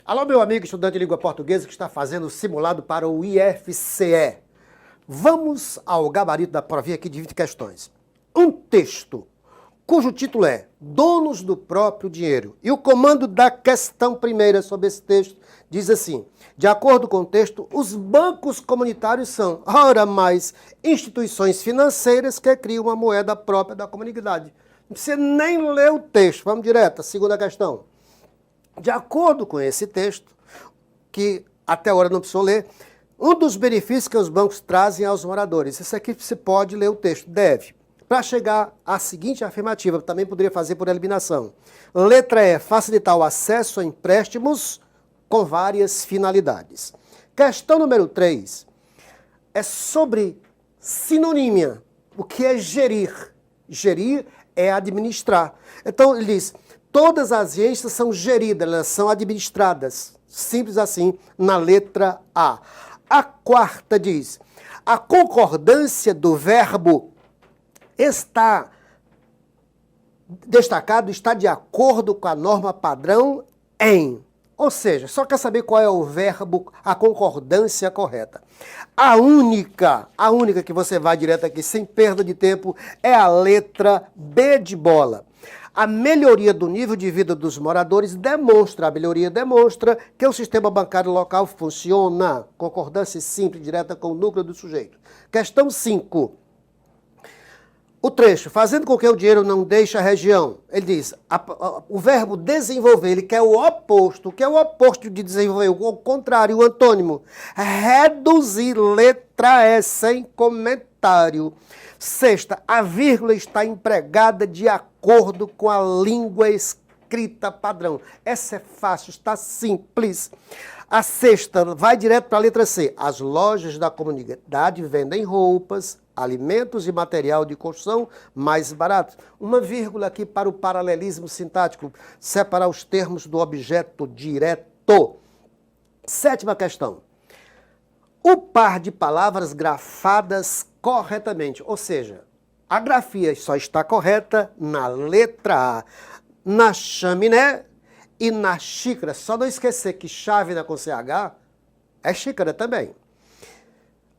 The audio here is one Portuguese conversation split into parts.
Alô, meu amigo estudante de língua portuguesa que está fazendo o simulado para o IFCE. Vamos ao gabarito da provinha aqui de 20 questões. Um texto cujo título é Donos do Próprio Dinheiro. E o comando da questão primeira sobre esse texto diz assim: de acordo com o texto, os bancos comunitários são, ora mais, instituições financeiras que criam uma moeda própria da comunidade. Não precisa nem ler o texto. Vamos direto à segunda questão. De acordo com esse texto, que até agora não precisou ler, um dos benefícios que os bancos trazem aos moradores. Isso aqui você pode ler o texto, deve. Para chegar à seguinte afirmativa, também poderia fazer por eliminação. Letra E, facilitar o acesso a empréstimos com várias finalidades. Questão número 3 é sobre sinonímia. O que é gerir? Gerir é administrar. Então, ele diz, todas as agências são geridas, elas são administradas. Simples assim, na letra A. A quarta diz, a concordância do verbo está destacado, está de acordo com a norma padrão em. Ou seja, só quer saber qual é o verbo, a concordância correta. A única que você vai direto aqui, sem perda de tempo, é a letra B de bola. A melhoria do nível de vida dos moradores demonstra que o sistema bancário local funciona. Concordância simples, direta com o núcleo do sujeito. Questão 5. O trecho, fazendo com que o dinheiro não deixe a região. Ele diz, o verbo desenvolver, ele quer o oposto. O que é o oposto de desenvolver? O contrário, o antônimo. Reduzir, letra E, sem comentário. Sexta, a vírgula está empregada de acordo com a língua escrita padrão. Essa é fácil, está simples. A sexta vai direto para a letra C. As lojas da comunidade vendem roupas, alimentos e material de construção mais baratos. Uma vírgula aqui para o paralelismo sintático, separar os termos do objeto direto. Sétima questão. O par de palavras grafadas corretamente, ou seja, a grafia só está correta na letra A. Na chaminé e na xícara. Só não esquecer que chávena com CH é xícara também.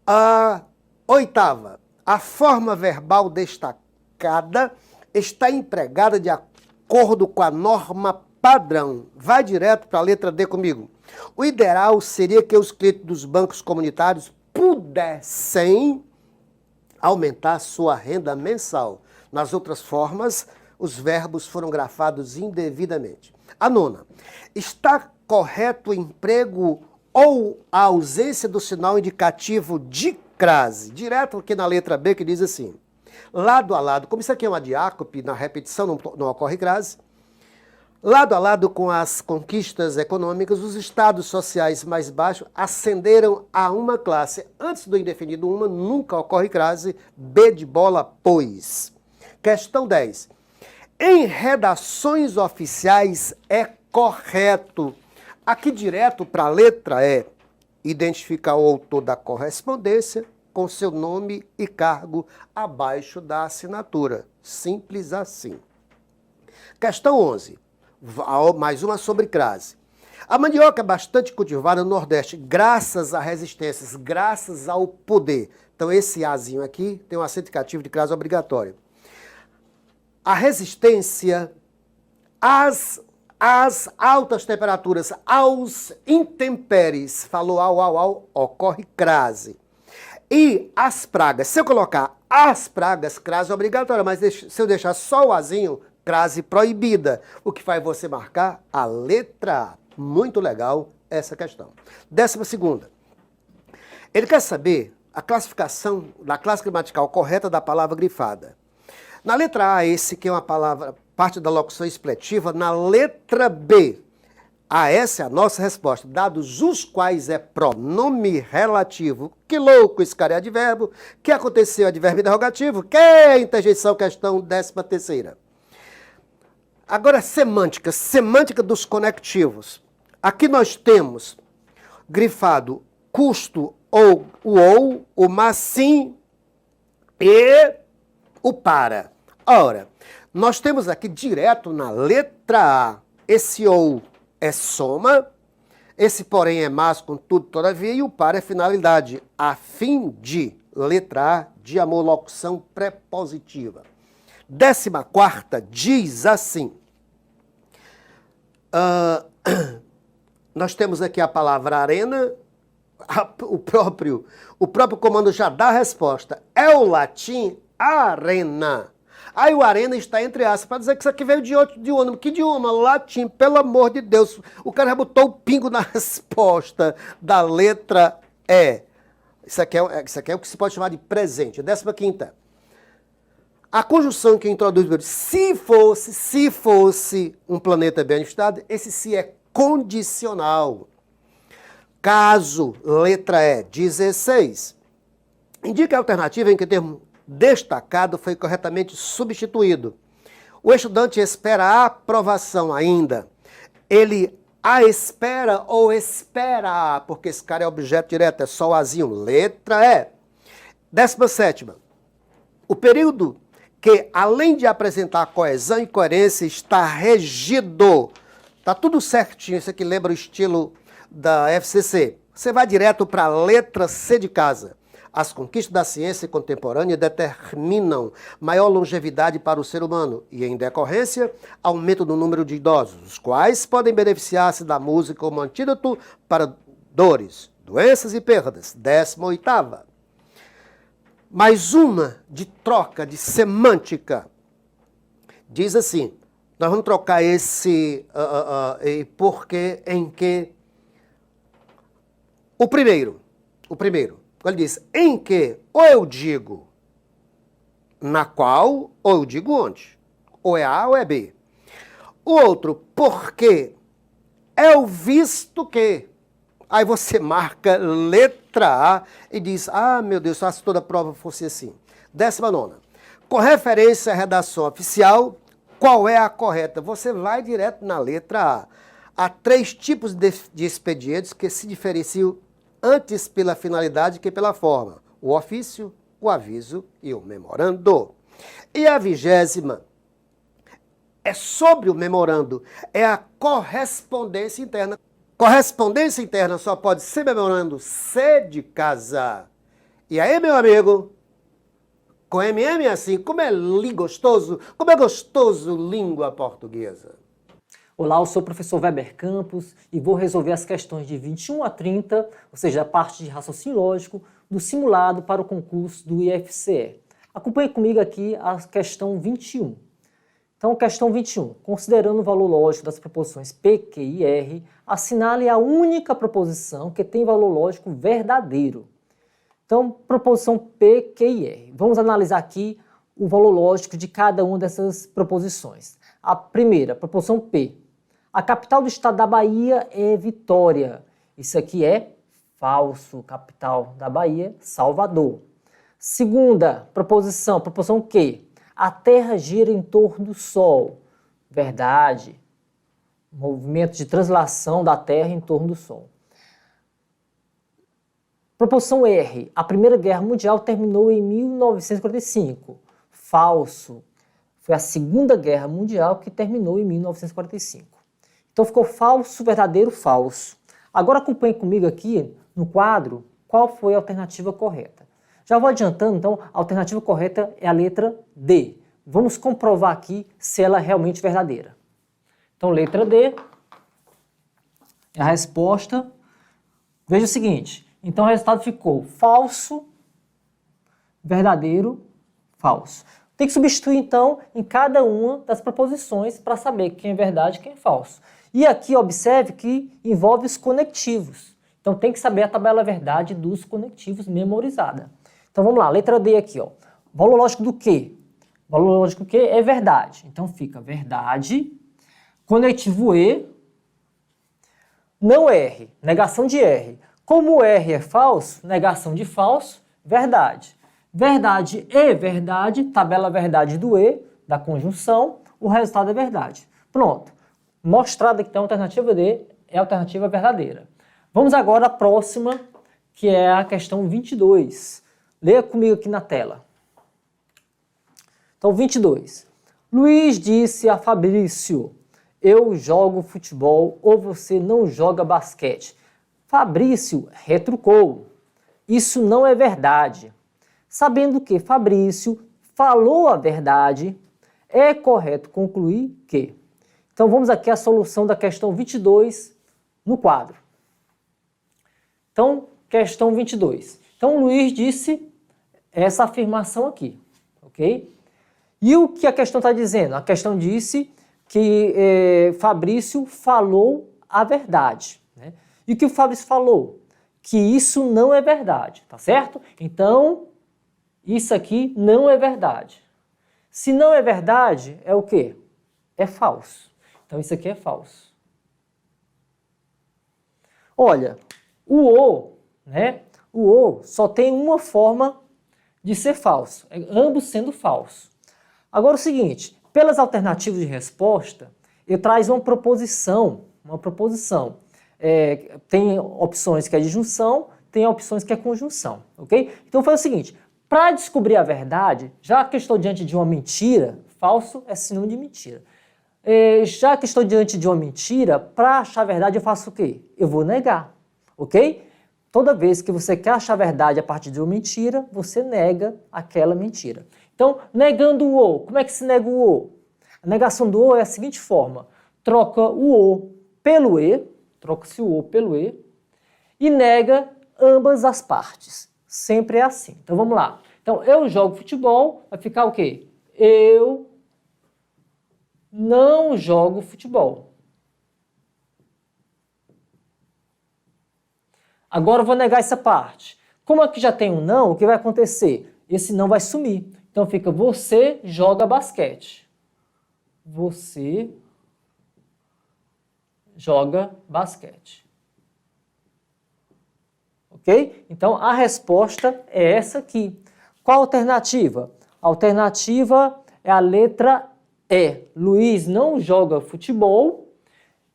A oitava. A forma verbal destacada está empregada de acordo com a norma padrão. Vai direto para a letra D comigo. O ideal seria que os clientes dos bancos comunitários pudessem aumentar sua renda mensal. Nas outras formas, os verbos foram grafados indevidamente. A nona. Está correto o emprego ou a ausência do sinal indicativo de crase? Direto aqui na letra B que diz assim. Lado a lado, como isso aqui é uma diácope, na repetição não ocorre crase. Lado a lado com as conquistas econômicas, os estados sociais mais baixos ascenderam a uma classe. Antes do indefinido uma, nunca ocorre crase. B de bola, pois. Questão 10. Em redações oficiais é correto. Aqui direto para a letra E. Identificar o autor da correspondência com seu nome e cargo abaixo da assinatura. Simples assim. Questão 11. Mais uma sobre crase. A mandioca é bastante cultivada no Nordeste, graças a resistências, graças ao poder. Então esse Azinho aqui tem um acento indicativo de crase obrigatório. A resistência às altas temperaturas, aos intempéries, falou au, ocorre crase. E as pragas, se eu colocar as pragas, crase obrigatória, mas se eu deixar só o Azinho, crase proibida, o que faz você marcar a letra A. Muito legal essa questão. 12ª. Ele quer saber a classificação da classe gramatical correta da palavra grifada. Na letra A, esse que é uma palavra, parte da locução expletiva. Na letra B, essa é a nossa resposta. Dados os quais é pronome relativo. Que louco, esse cara é advérbio. Que aconteceu, advérbio interrogativo. Que é interjeição, questão 13ª. Agora, semântica dos conectivos. Aqui nós temos grifado custo ou, o mas sim e o para. Ora, nós temos aqui direto na letra A, esse ou é soma, Esse porém é mas, contudo, todavia, e o para é finalidade, a fim de, letra A, de amor, locução prepositiva. 14ª diz assim, nós temos aqui a palavra arena, o próprio comando já dá a resposta, é o latim arena. Aí o arena está entre aspas, para dizer que isso aqui veio de outro idioma. Que idioma? Latim, pelo amor de Deus. O cara já botou o pingo na resposta da letra E. Isso aqui é o que se pode chamar de presente. 15ª. A conjunção que introduz, se fosse um planeta bem ajustado, esse se é condicional. Caso, letra E, 16, indica a alternativa em que o termo destacado foi corretamente substituído. O estudante espera a aprovação ainda. Ele a espera ou espera, porque esse cara é objeto direto, é só o azinho. Letra E. 17ª. O período que, além de apresentar coesão e coerência, está regido. Está tudo certinho, isso aqui lembra o estilo da FCC. Você vai direto para a letra C de casa. As conquistas da ciência contemporânea determinam maior longevidade para o ser humano e, em decorrência, aumento do número de idosos, os quais podem beneficiar-se da música como antídoto para dores, doenças e perdas. 18ª. Mais uma de troca, de semântica. Diz assim, nós vamos trocar esse porque, em que. O primeiro. Ele diz, em que, ou eu digo na qual, ou eu digo onde. Ou é A ou é B. O outro, porque é o visto que. Aí você marca letra A e diz, meu Deus, se toda a prova fosse assim. 19ª. Com referência à redação oficial, qual é a correta? Você vai direto na letra A. Há 3 tipos de expedientes que se diferenciam antes pela finalidade que pela forma. O ofício, o aviso e o memorando. E a 20ª é sobre o memorando, é a correspondência interna. Correspondência interna só pode ser memorando C de casa. E aí, meu amigo, com MM assim, como é gostoso, como é gostoso língua portuguesa. Olá, eu sou o professor Weber Campos e vou resolver as questões de 21 a 30, ou seja, a parte de raciocínio lógico, do simulado para o concurso do IFCE. Acompanhe comigo aqui a questão 21. Então, questão 21. Considerando o valor lógico das proposições P, Q e R, assinale a única proposição que tem valor lógico verdadeiro. Então, proposição P, Q e R. Vamos analisar aqui o valor lógico de cada uma dessas proposições. A primeira, proposição P. A capital do estado da Bahia é Vitória. Isso aqui é falso. Capital da Bahia, Salvador. Segunda proposição, proposição Q. A Terra gira em torno do Sol. Verdade. Movimento de translação da Terra em torno do Sol. Proposição R. A Primeira Guerra Mundial terminou em 1945. Falso. Foi a Segunda Guerra Mundial que terminou em 1945. Então ficou falso, verdadeiro, falso. Agora acompanhe comigo aqui no quadro qual foi a alternativa correta. Já vou adiantando, então, a alternativa correta é a letra D. Vamos comprovar aqui se ela é realmente verdadeira. Então, letra D é a resposta. Veja o seguinte, então o resultado ficou falso, verdadeiro, falso. Tem que substituir, então, em cada uma das proposições para saber quem é verdade e quem é falso. E aqui, observe que envolve os conectivos. Então, tem que saber a tabela verdade dos conectivos memorizada. Então, vamos lá, letra D aqui, ó. Valor lógico do quê? Valor lógico do quê? É verdade. Então, fica verdade, conectivo E, não R, negação de R. Como o R é falso, negação de falso, verdade. Verdade e verdade, tabela verdade do E, da conjunção, o resultado é verdade. Pronto. Mostrada que então a alternativa D é a alternativa verdadeira. Vamos agora à próxima, que é a questão 22. Leia comigo aqui na tela. Então, 22. Luiz disse a Fabrício, eu jogo futebol ou você não joga basquete. Fabrício retrucou, isso não é verdade. Sabendo que Fabrício falou a verdade, é correto concluir que. Então vamos aqui à solução da questão 22 no quadro. Então, questão 22. Então, Luiz disse essa afirmação aqui, ok? E o que a questão está dizendo? A questão disse que Fabrício falou a verdade, né? E o que o Fabrício falou? Que isso não é verdade, tá certo? Então, isso aqui não é verdade. Se não é verdade, é o quê? É falso. Então, isso aqui é falso. Olha, né? O "ou" só tem uma forma de ser falso, ambos sendo falsos. Agora o seguinte, pelas alternativas de resposta, eu trago uma proposição. Tem opções que é disjunção, tem opções que é conjunção, ok? Então foi o seguinte, para descobrir a verdade, já que eu estou diante de uma mentira, falso é sinônimo de mentira. Já que estou diante de uma mentira, para achar a verdade eu faço o quê? Eu vou negar, ok? Toda vez que você quer achar a verdade a partir de uma mentira, você nega aquela mentira. Então, negando o "ou", como é que se nega o "ou"? A negação do "ou" é a seguinte forma, troca o "ou" pelo "e", troca-se o "ou" pelo "e", e nega ambas as partes. Sempre é assim. Então vamos lá. Então, eu jogo futebol, vai ficar o quê? Eu não jogo futebol. Agora eu vou negar essa parte. Como aqui já tem um não, o que vai acontecer? Esse não vai sumir. Então fica, você joga basquete. Você joga basquete. Ok? Então a resposta é essa aqui. Qual a alternativa? A alternativa é a letra E. Luiz não joga futebol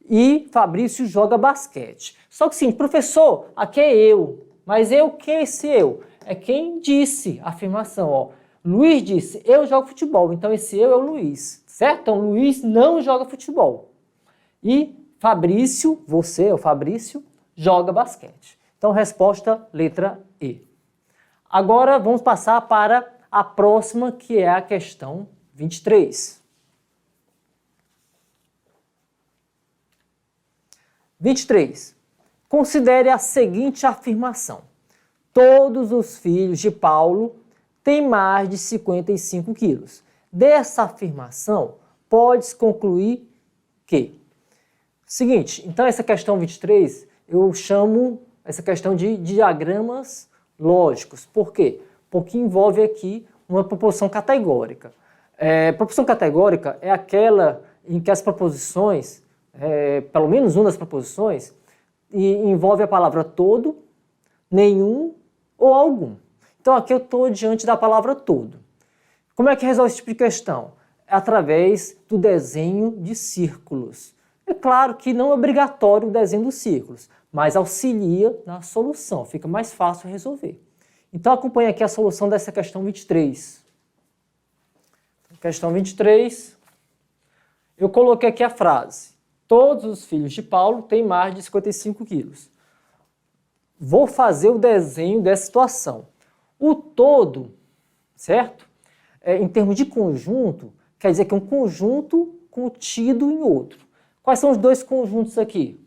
e Fabrício joga basquete. Só que sim, professor, aqui é eu. Mas eu, quem é esse eu? É quem disse a afirmação, ó. Luiz disse, eu jogo futebol, então esse eu é o Luiz, certo? Então Luiz não joga futebol. E Fabrício, você, o Fabrício, joga basquete. Então resposta, letra E. Agora vamos passar para a próxima, que é a questão 23. 23. Considere a seguinte afirmação. Todos os filhos de Paulo têm mais de 55 quilos. Dessa afirmação, pode-se concluir que... Seguinte, então essa questão 23, eu chamo essa questão de diagramas lógicos. Por quê? Porque envolve aqui uma proposição categórica. Proposição categórica é aquela em que as proposições, pelo menos uma das proposições, envolve a palavra todo, nenhum ou algum. Então aqui eu estou diante da palavra todo. Como é que resolve esse tipo de questão? É através do desenho de círculos. É claro que não é obrigatório o desenho dos círculos, mas auxilia na solução, fica mais fácil resolver. Então acompanhe aqui a solução dessa questão 23. Questão 23, eu coloquei aqui a frase. Todos os filhos de Paulo têm mais de 55 quilos. Vou fazer o desenho dessa situação. O todo, certo? Em termos de conjunto, quer dizer que é um conjunto contido em outro. Quais são os dois conjuntos aqui?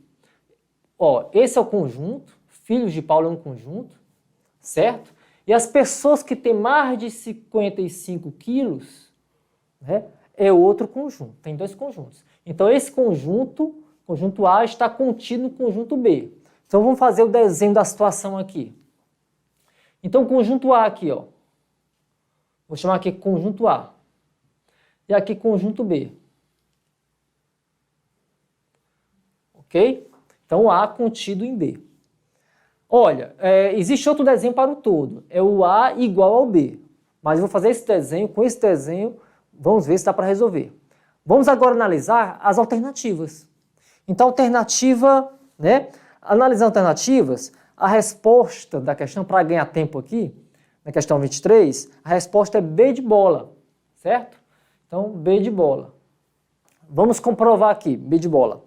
Ó, esse é o conjunto, filhos de Paulo é um conjunto, certo? E as pessoas que têm mais de 55 quilos, né, é outro conjunto, tem dois conjuntos. Então esse conjunto, conjunto A, está contido no conjunto B. Então vamos fazer o desenho da situação aqui. Então o conjunto A aqui, ó. Vou chamar aqui conjunto A. E aqui conjunto B. Ok? Então A contido em B. Olha, existe outro desenho para o todo. É o A igual ao B. Mas eu vou fazer esse desenho, com esse desenho, vamos ver se dá para resolver. Vamos agora analisar as alternativas. Então, alternativa, né? Analisando alternativas, a resposta da questão, para ganhar tempo aqui, na questão 23, a resposta é B de bola, certo? Então, B de bola. Vamos comprovar aqui, B de bola.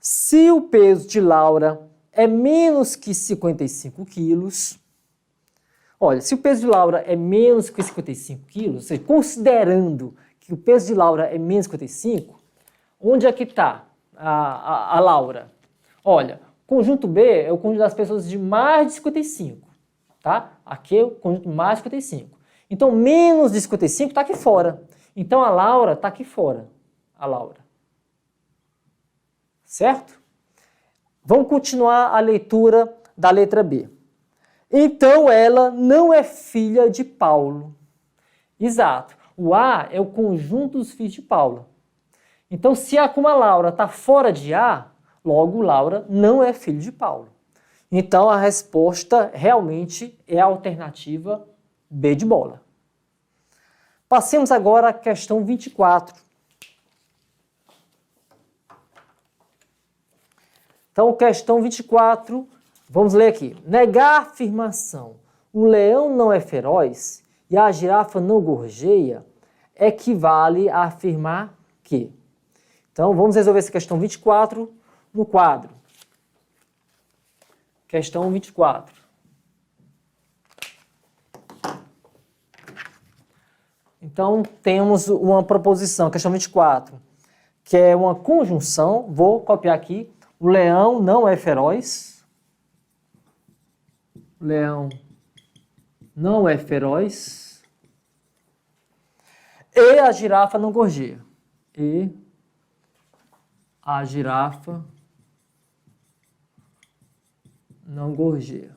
Se o peso de Laura é menos que 55 quilos, olha, se o peso de Laura é menos que 55 quilos, ou seja, considerando que o peso de Laura é menos que 55, onde é que está a Laura? Olha, conjunto B é o conjunto das pessoas de mais de 55, tá? Aqui é o conjunto mais de 55. Então, menos de 55 está aqui fora. Então, a Laura está aqui fora. A Laura. Certo? Vamos continuar a leitura da letra B. Então, ela não é filha de Paulo. Exato. O A é o conjunto dos filhos de Paulo. Então, se A como a Laura está fora de A, logo Laura não é filho de Paulo. Então, a resposta realmente é a alternativa B de bola. Passemos agora à questão 24. Então, questão 24, vamos ler aqui. Negar a afirmação, o leão não é feroz e a girafa não gorjeia, equivale a afirmar que. Então, vamos resolver essa questão 24 no quadro. Questão 24. Então, temos uma proposição, questão 24, que é uma conjunção, vou copiar aqui, o leão não é feroz, o leão não é feroz, e a girafa não gorjeia, e a girafa não gorjeia.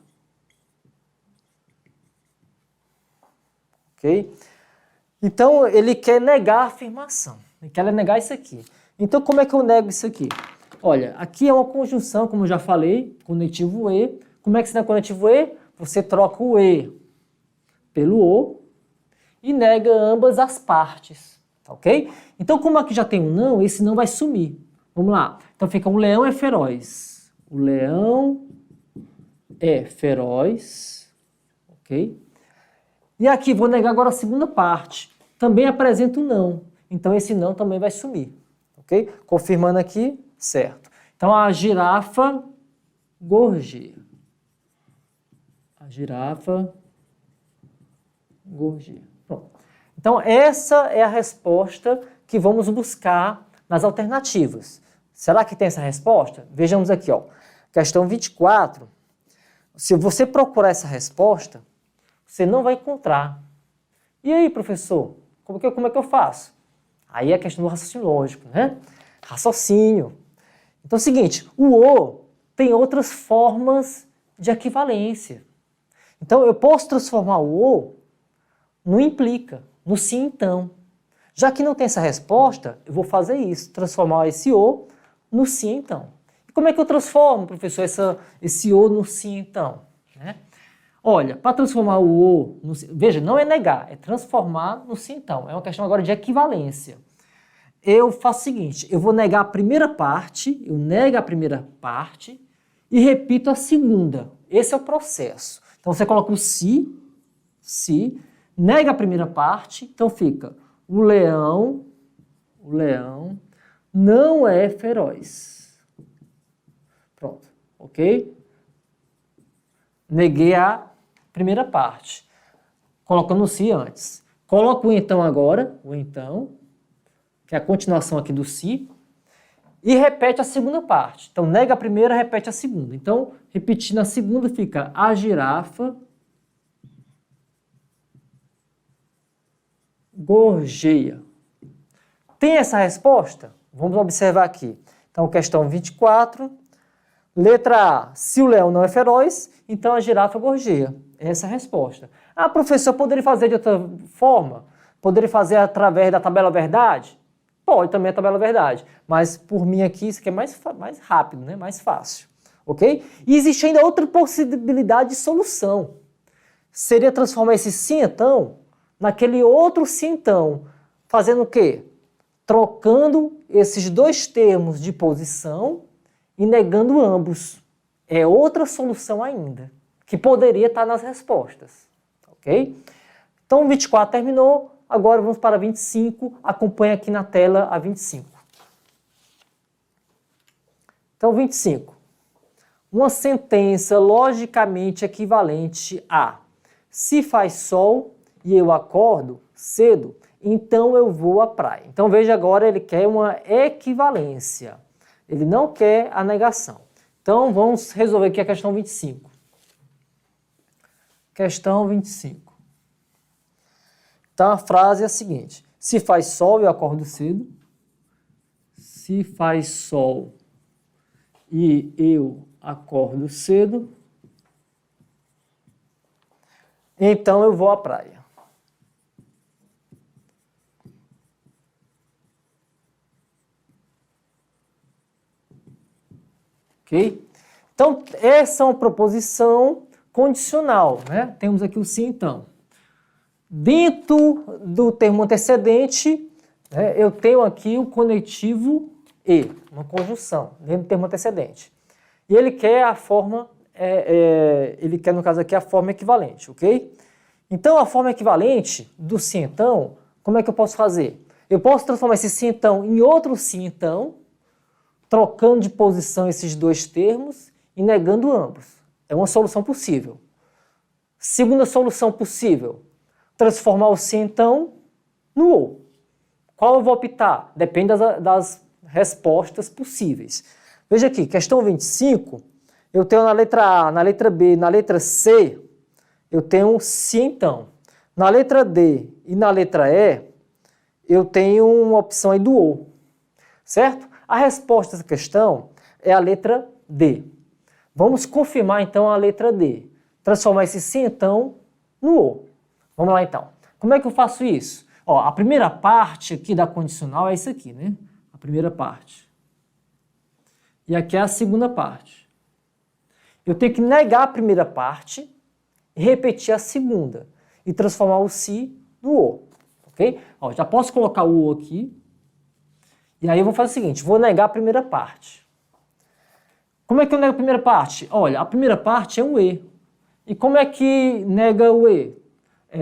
Ok? Então, ele quer negar a afirmação. Ele quer negar isso aqui. Então, como é que eu nego isso aqui? Olha, aqui é uma conjunção, como eu já falei, conectivo E. Como é que se nega conectivo E? Você troca o E pelo O e nega ambas as partes. Tá ok? Então, como aqui já tem um não, esse não vai sumir. Vamos lá. Então, fica o leão é feroz. O leão é feroz. Ok? E aqui, vou negar agora a segunda parte. Também apresenta um não. Então, esse não também vai sumir. Ok? Confirmando aqui, certo. Então, a girafa gorjeia. A girafa gorjeia. Pronto. Então, essa é a resposta que vamos buscar nas alternativas. Será que tem essa resposta? Vejamos aqui, ó. Questão 24. Se você procurar essa resposta, você não vai encontrar. E aí, professor, como é que eu faço? Aí é a questão do raciocínio lógico, né? Raciocínio. Então é o seguinte, o O tem outras formas de equivalência. Então eu posso transformar o O no implica, no sim então. Já que não tem essa resposta, eu vou fazer isso, transformar esse O no sim então. E como é que eu transformo, professor, esse O no sim então? Né? Olha, para transformar o O, veja, não é negar, é transformar no sim então. É uma questão agora de equivalência. Eu faço o seguinte, eu vou negar a primeira parte, eu nego a primeira parte e repito a segunda. Esse é o processo. Então você coloca o se, nega a primeira parte, então fica o leão não é feroz. Pronto, ok? Neguei a primeira parte, colocando o se antes. Coloco o então agora, o então, que é a continuação aqui do se, e repete a segunda parte. Então, nega a primeira, repete a segunda. Então, repetindo a segunda, fica a girafa gorjeia. Tem essa resposta? Vamos observar aqui. Então, questão 24. Letra A, se o leão não é feroz, então a girafa gorjeia. Essa é a resposta. Ah, professor, poderia fazer de outra forma? Poderia fazer através da tabela verdade? Pode também a tabela verdade, mas por mim aqui isso aqui é mais rápido, né? Mais fácil, ok? E existe ainda outra possibilidade de solução. Seria transformar esse sim então naquele outro sim então, fazendo o quê? Trocando esses dois termos de posição e negando ambos. É outra solução ainda, que poderia estar nas respostas, ok? Então 24 terminou. Agora vamos para 25, acompanha aqui na tela a 25. Então, 25. Uma sentença logicamente equivalente a: se faz sol e eu acordo cedo, então eu vou à praia. Então, veja agora, ele quer uma equivalência. Ele não quer a negação. Então, vamos resolver aqui a questão 25. Questão 25. Então, a frase é a seguinte: se faz sol, eu acordo cedo. Se faz sol e eu acordo cedo, então eu vou à praia. Ok? Então, essa é uma proposição condicional, né? Temos aqui o sim, então. Dentro do termo antecedente, né, eu tenho aqui o conectivo e, uma conjunção, dentro do termo antecedente. E ele quer a forma, ele quer, no caso aqui, a forma equivalente, ok? Então, a forma equivalente do sim, então, como é que eu posso fazer? Eu posso transformar esse sim, então, em outro sim, então, trocando de posição esses dois termos e negando ambos. É uma solução possível. Segunda solução possível: transformar o sim, então, no ou. Qual eu vou optar? Depende das respostas possíveis. Veja aqui, questão 25, eu tenho na letra A, na letra B, na letra C, eu tenho um sim, então. Na letra D e na letra E, eu tenho uma opção aí do ou. Certo? A resposta dessa questão é a letra D. Vamos confirmar, então, a letra D. Transformar esse sim, então, no ou. Vamos lá, então. Como é que eu faço isso? Ó, a primeira parte aqui da condicional é isso aqui, né? A primeira parte. E aqui é a segunda parte. Eu tenho que negar a primeira parte e repetir a segunda. E transformar o se no ou. Ok? Ó, já posso colocar o ou aqui. E aí eu vou fazer o seguinte, vou negar a primeira parte. Como é que eu nego a primeira parte? Olha, a primeira parte é um e. E como é que nega o e?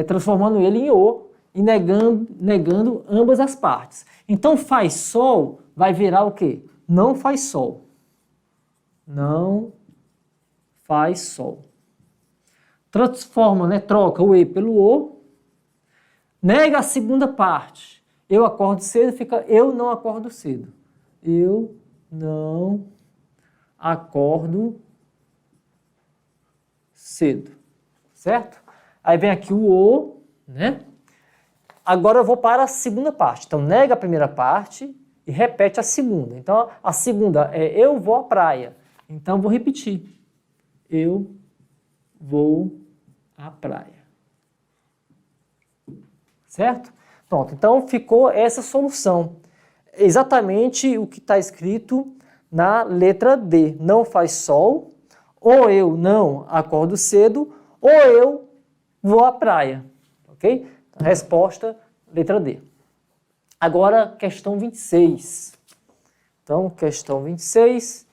Transformando ele em o e negando ambas as partes. Então, faz sol vai virar o quê? Não faz sol. Não faz sol. Transforma, né? Troca o e pelo o. Nega a segunda parte. Eu acordo cedo, fica eu não acordo cedo. Eu não acordo cedo. Certo? Aí vem aqui o o, né? Agora eu vou para a segunda parte. Então, nega a primeira parte e repete a segunda. Então, a segunda é eu vou à praia. Então, vou repetir. Eu vou à praia. Certo? Pronto. Então, ficou essa solução. Exatamente o que está escrito na letra D. Não faz sol, ou eu não acordo cedo, ou eu vou à praia. Ok? Resposta, letra D. Agora, questão 26. Então, questão 26,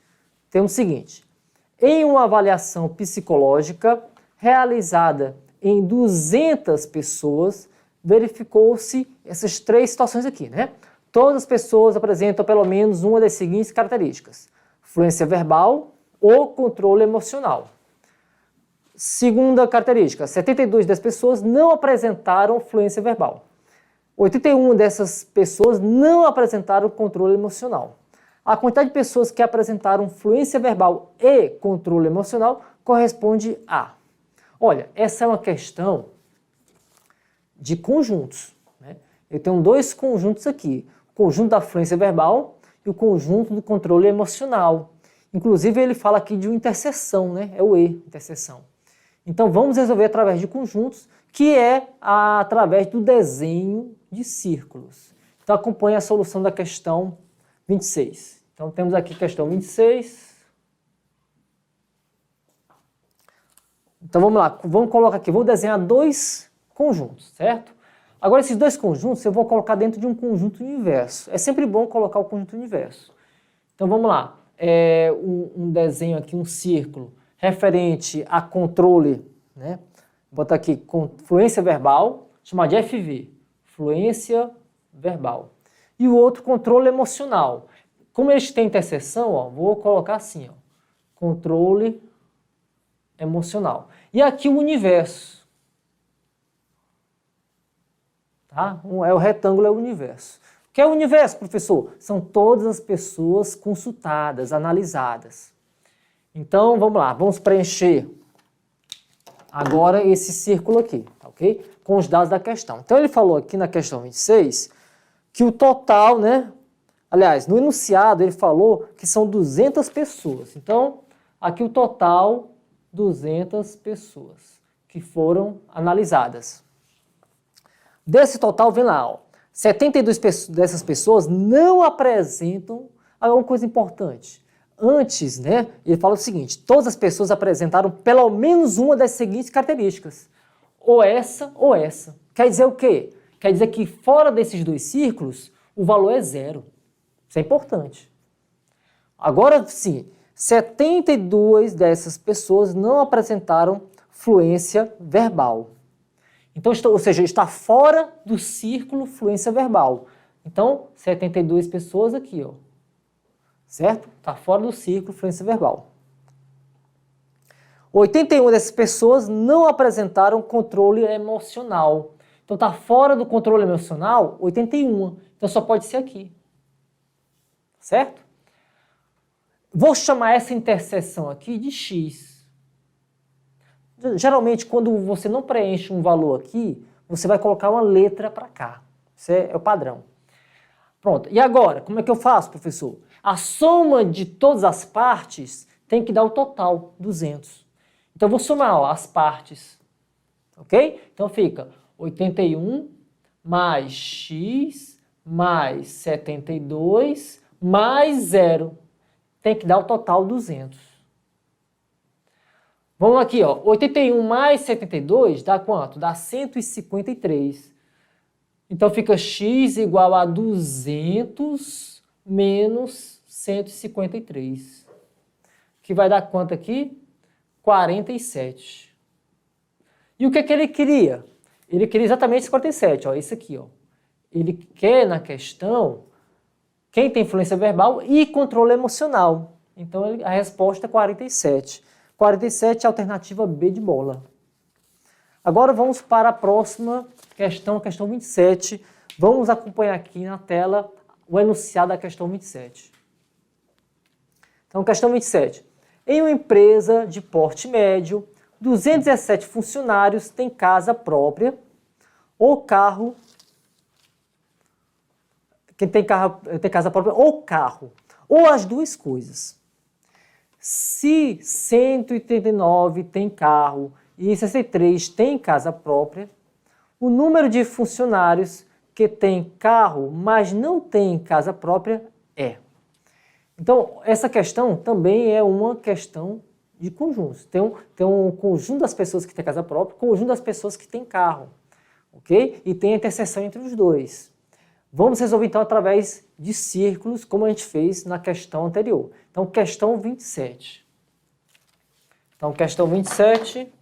tem o seguinte. Em uma avaliação psicológica realizada em 200 pessoas, verificou-se essas três situações aqui, né? Todas as pessoas apresentam pelo menos uma das seguintes características: fluência verbal ou controle emocional. Segunda característica, 72 das pessoas não apresentaram fluência verbal. 81 dessas pessoas não apresentaram controle emocional. A quantidade de pessoas que apresentaram fluência verbal e controle emocional corresponde a... Olha, essa é uma questão de conjuntos, né? Eu tenho dois conjuntos aqui, o conjunto da fluência verbal e o conjunto do controle emocional. Inclusive, ele fala aqui de uma interseção, né? É o E, interseção. Então, vamos resolver através de conjuntos, que é através do desenho de círculos. Então, acompanhe a solução da questão 26. Então, temos aqui a questão 26. Então, vamos lá. Vamos colocar aqui. Vou desenhar dois conjuntos, certo? Agora, esses dois conjuntos eu vou colocar dentro de um conjunto universo. É sempre bom colocar o conjunto universo. Então, vamos lá. Um desenho aqui, um círculo referente a controle, né? Vou botar aqui fluência verbal, chamar de FV, fluência verbal. E o outro, controle emocional. Como eles têm interseção, ó, vou colocar assim, ó, controle emocional. E aqui o universo. Tá? O retângulo é o universo. O que é o universo, professor? São todas as pessoas consultadas, analisadas. Então, vamos lá, vamos preencher agora esse círculo aqui, ok? Com os dados da questão. Então, ele falou aqui na questão 26 que o total, né? Aliás, no enunciado ele falou que são 200 pessoas. Então, aqui o total, 200 pessoas que foram analisadas. Desse total, vem lá, ó, 72 dessas pessoas não apresentam alguma coisa importante. Antes, né, ele fala o seguinte, todas as pessoas apresentaram pelo menos uma das seguintes características. Ou essa ou essa. Quer dizer o quê? Quer dizer que fora desses dois círculos, o valor é zero. Isso é importante. Agora, sim, 72 dessas pessoas não apresentaram fluência verbal. Então, ou seja, está fora do círculo fluência verbal. Então, 72 pessoas aqui, ó. Certo? Está fora do círculo fluência verbal. 81 dessas pessoas não apresentaram controle emocional. Então, está fora do controle emocional, 81. Então, só pode ser aqui. Certo? Vou chamar essa interseção aqui de X. Geralmente, quando você não preenche um valor aqui, você vai colocar uma letra para cá. Isso é o padrão. Pronto. E agora, como é que eu faço, professor? A soma de todas as partes tem que dar o total, 200. Então, eu vou somar ó, as partes. Ok? Então, fica 81 mais X mais 72 mais 0. Tem que dar o total 200. Vamos aqui, ó. 81 mais 72 dá quanto? Dá 153. Então fica x igual a 200 menos 153. Que vai dar quanto aqui? 47. E o que ele queria? Ele queria exatamente esse 47, ó, esse aqui, ó. Ele quer na questão quem tem influência verbal e controle emocional. Então a resposta é 47. 47 é a alternativa B de bola. Agora vamos para a próxima questão, a questão 27. Vamos acompanhar aqui na tela o enunciado da questão 27. Então, questão 27. Em uma empresa de porte médio, 217 funcionários têm casa própria ou carro. Quem tem casa própria ou carro, ou as duas coisas. Se 189 tem carro e 63 tem casa própria, o número de funcionários que tem carro, mas não tem casa própria é. Então, essa questão também é uma questão de conjuntos. Tem um conjunto das pessoas que têm casa própria, conjunto das pessoas que têm carro, ok? E tem a interseção entre os dois. Vamos resolver, então, através de círculos, como a gente fez na questão anterior. Então, questão 27. Então, questão 27.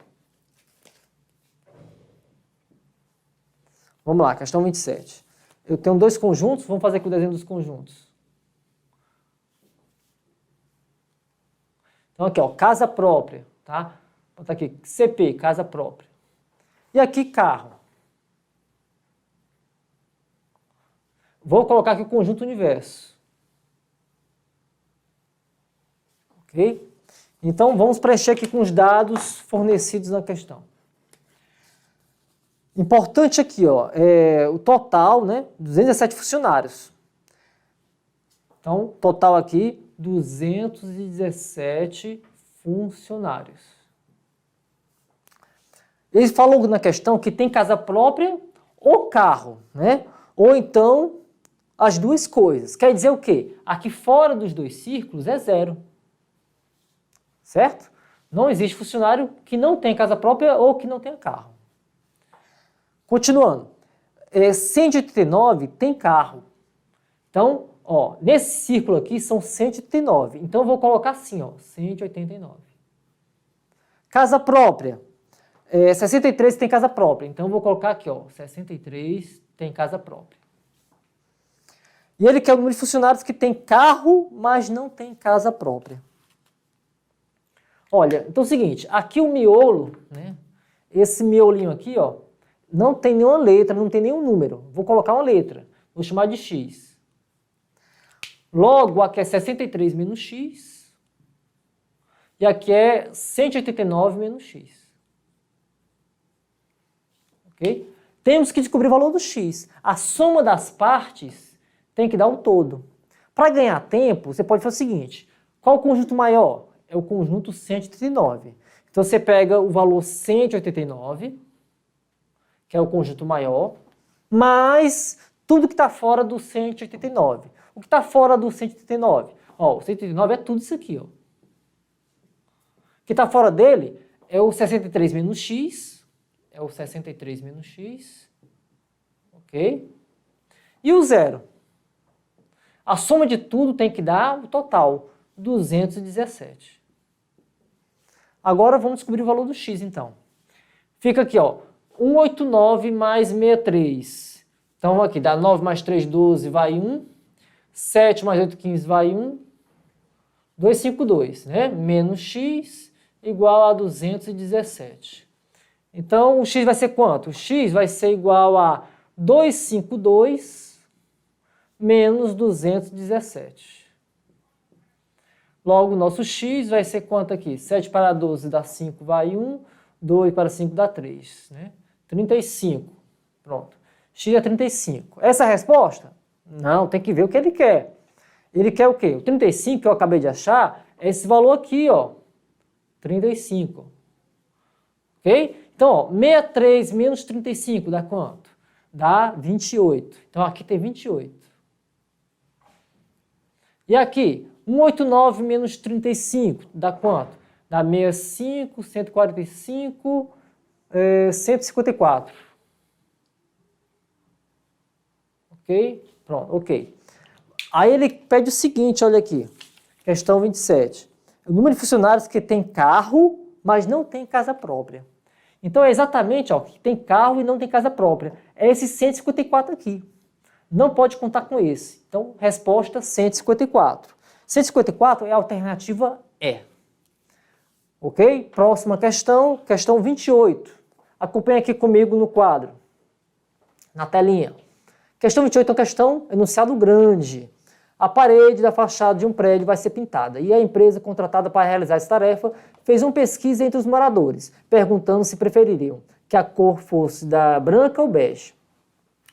Vamos lá, questão 27. Eu tenho dois conjuntos, vamos fazer aqui o desenho dos conjuntos. Então, aqui, ó, casa própria, tá? Vou botar aqui, CP, casa própria. E aqui, carro. Vou colocar aqui o conjunto universo. Ok? Então, vamos preencher aqui com os dados fornecidos na questão. Importante aqui, ó, é o total, né? 217 funcionários. Então, total aqui, 217 funcionários. Eles falam na questão que tem casa própria ou carro, né? Ou então as duas coisas. Quer dizer o quê? Aqui fora dos dois círculos é zero. Certo? Não existe funcionário que não tem casa própria ou que não tenha carro. Continuando. 189 tem carro. Então, ó, nesse círculo aqui são 189. Então, eu vou colocar assim, ó, 189. Casa própria. 63 tem casa própria. Então, eu vou colocar aqui, ó, 63 tem casa própria. E ele quer o número de funcionários que tem carro, mas não tem casa própria. Olha, então é o seguinte, aqui o miolo, né? Esse miolinho aqui, ó, não tem nenhuma letra, não tem nenhum número. Vou colocar uma letra, vou chamar de x. Logo, aqui é 63 menos x. E aqui é 189 menos x. Ok? Temos que descobrir o valor do x. A soma das partes tem que dar o todo. Para ganhar tempo, você pode fazer o seguinte. Qual o conjunto maior? É o conjunto 189. Então você pega o valor 189, que é o conjunto maior, mais tudo que está fora do 189. O que está fora do 189? Ó, o 189 é tudo isso aqui. Ó. O que está fora dele é o 63 menos x. É o 63 menos x. Ok? E o zero? A soma de tudo tem que dar o total, 217. Agora vamos descobrir o valor do x, então. Fica aqui, ó, 189 mais 63. Então aqui dá 9 mais 3, 12, vai 1. 7 mais 8, 15, vai 1. 252, né? Menos x igual a 217. Então o x vai ser quanto? O x vai ser igual a 252 menos 217. Logo, o nosso x vai ser quanto aqui? 7 para 12 dá 5, vai 1. 2 para 5 dá 3. Né? 35. Pronto. X é 35. Essa é a resposta? Não, tem que ver o que ele quer. Ele quer o quê? O 35 que eu acabei de achar é esse valor aqui, ó. 35. Ok? Então, ó, 63 menos 35 dá quanto? Dá 28. Então, aqui tem 28. E aqui? 189 menos 35 dá quanto? Dá 65, 145, 154. Ok? Pronto, ok. Aí ele pede o seguinte, olha aqui. Questão 27. O número de funcionários que tem carro, mas não tem casa própria. Então é exatamente, ó, que tem carro e não tem casa própria. É esse 154 aqui. Não pode contar com esse. Então, resposta 154. 154 é a alternativa E. Ok? Próxima questão, questão 28. Acompanhe aqui comigo no quadro, na telinha. Questão 28 é uma questão enunciado grande. A parede da fachada de um prédio vai ser pintada e a empresa contratada para realizar essa tarefa fez uma pesquisa entre os moradores, perguntando se prefeririam que a cor fosse da branca ou bege.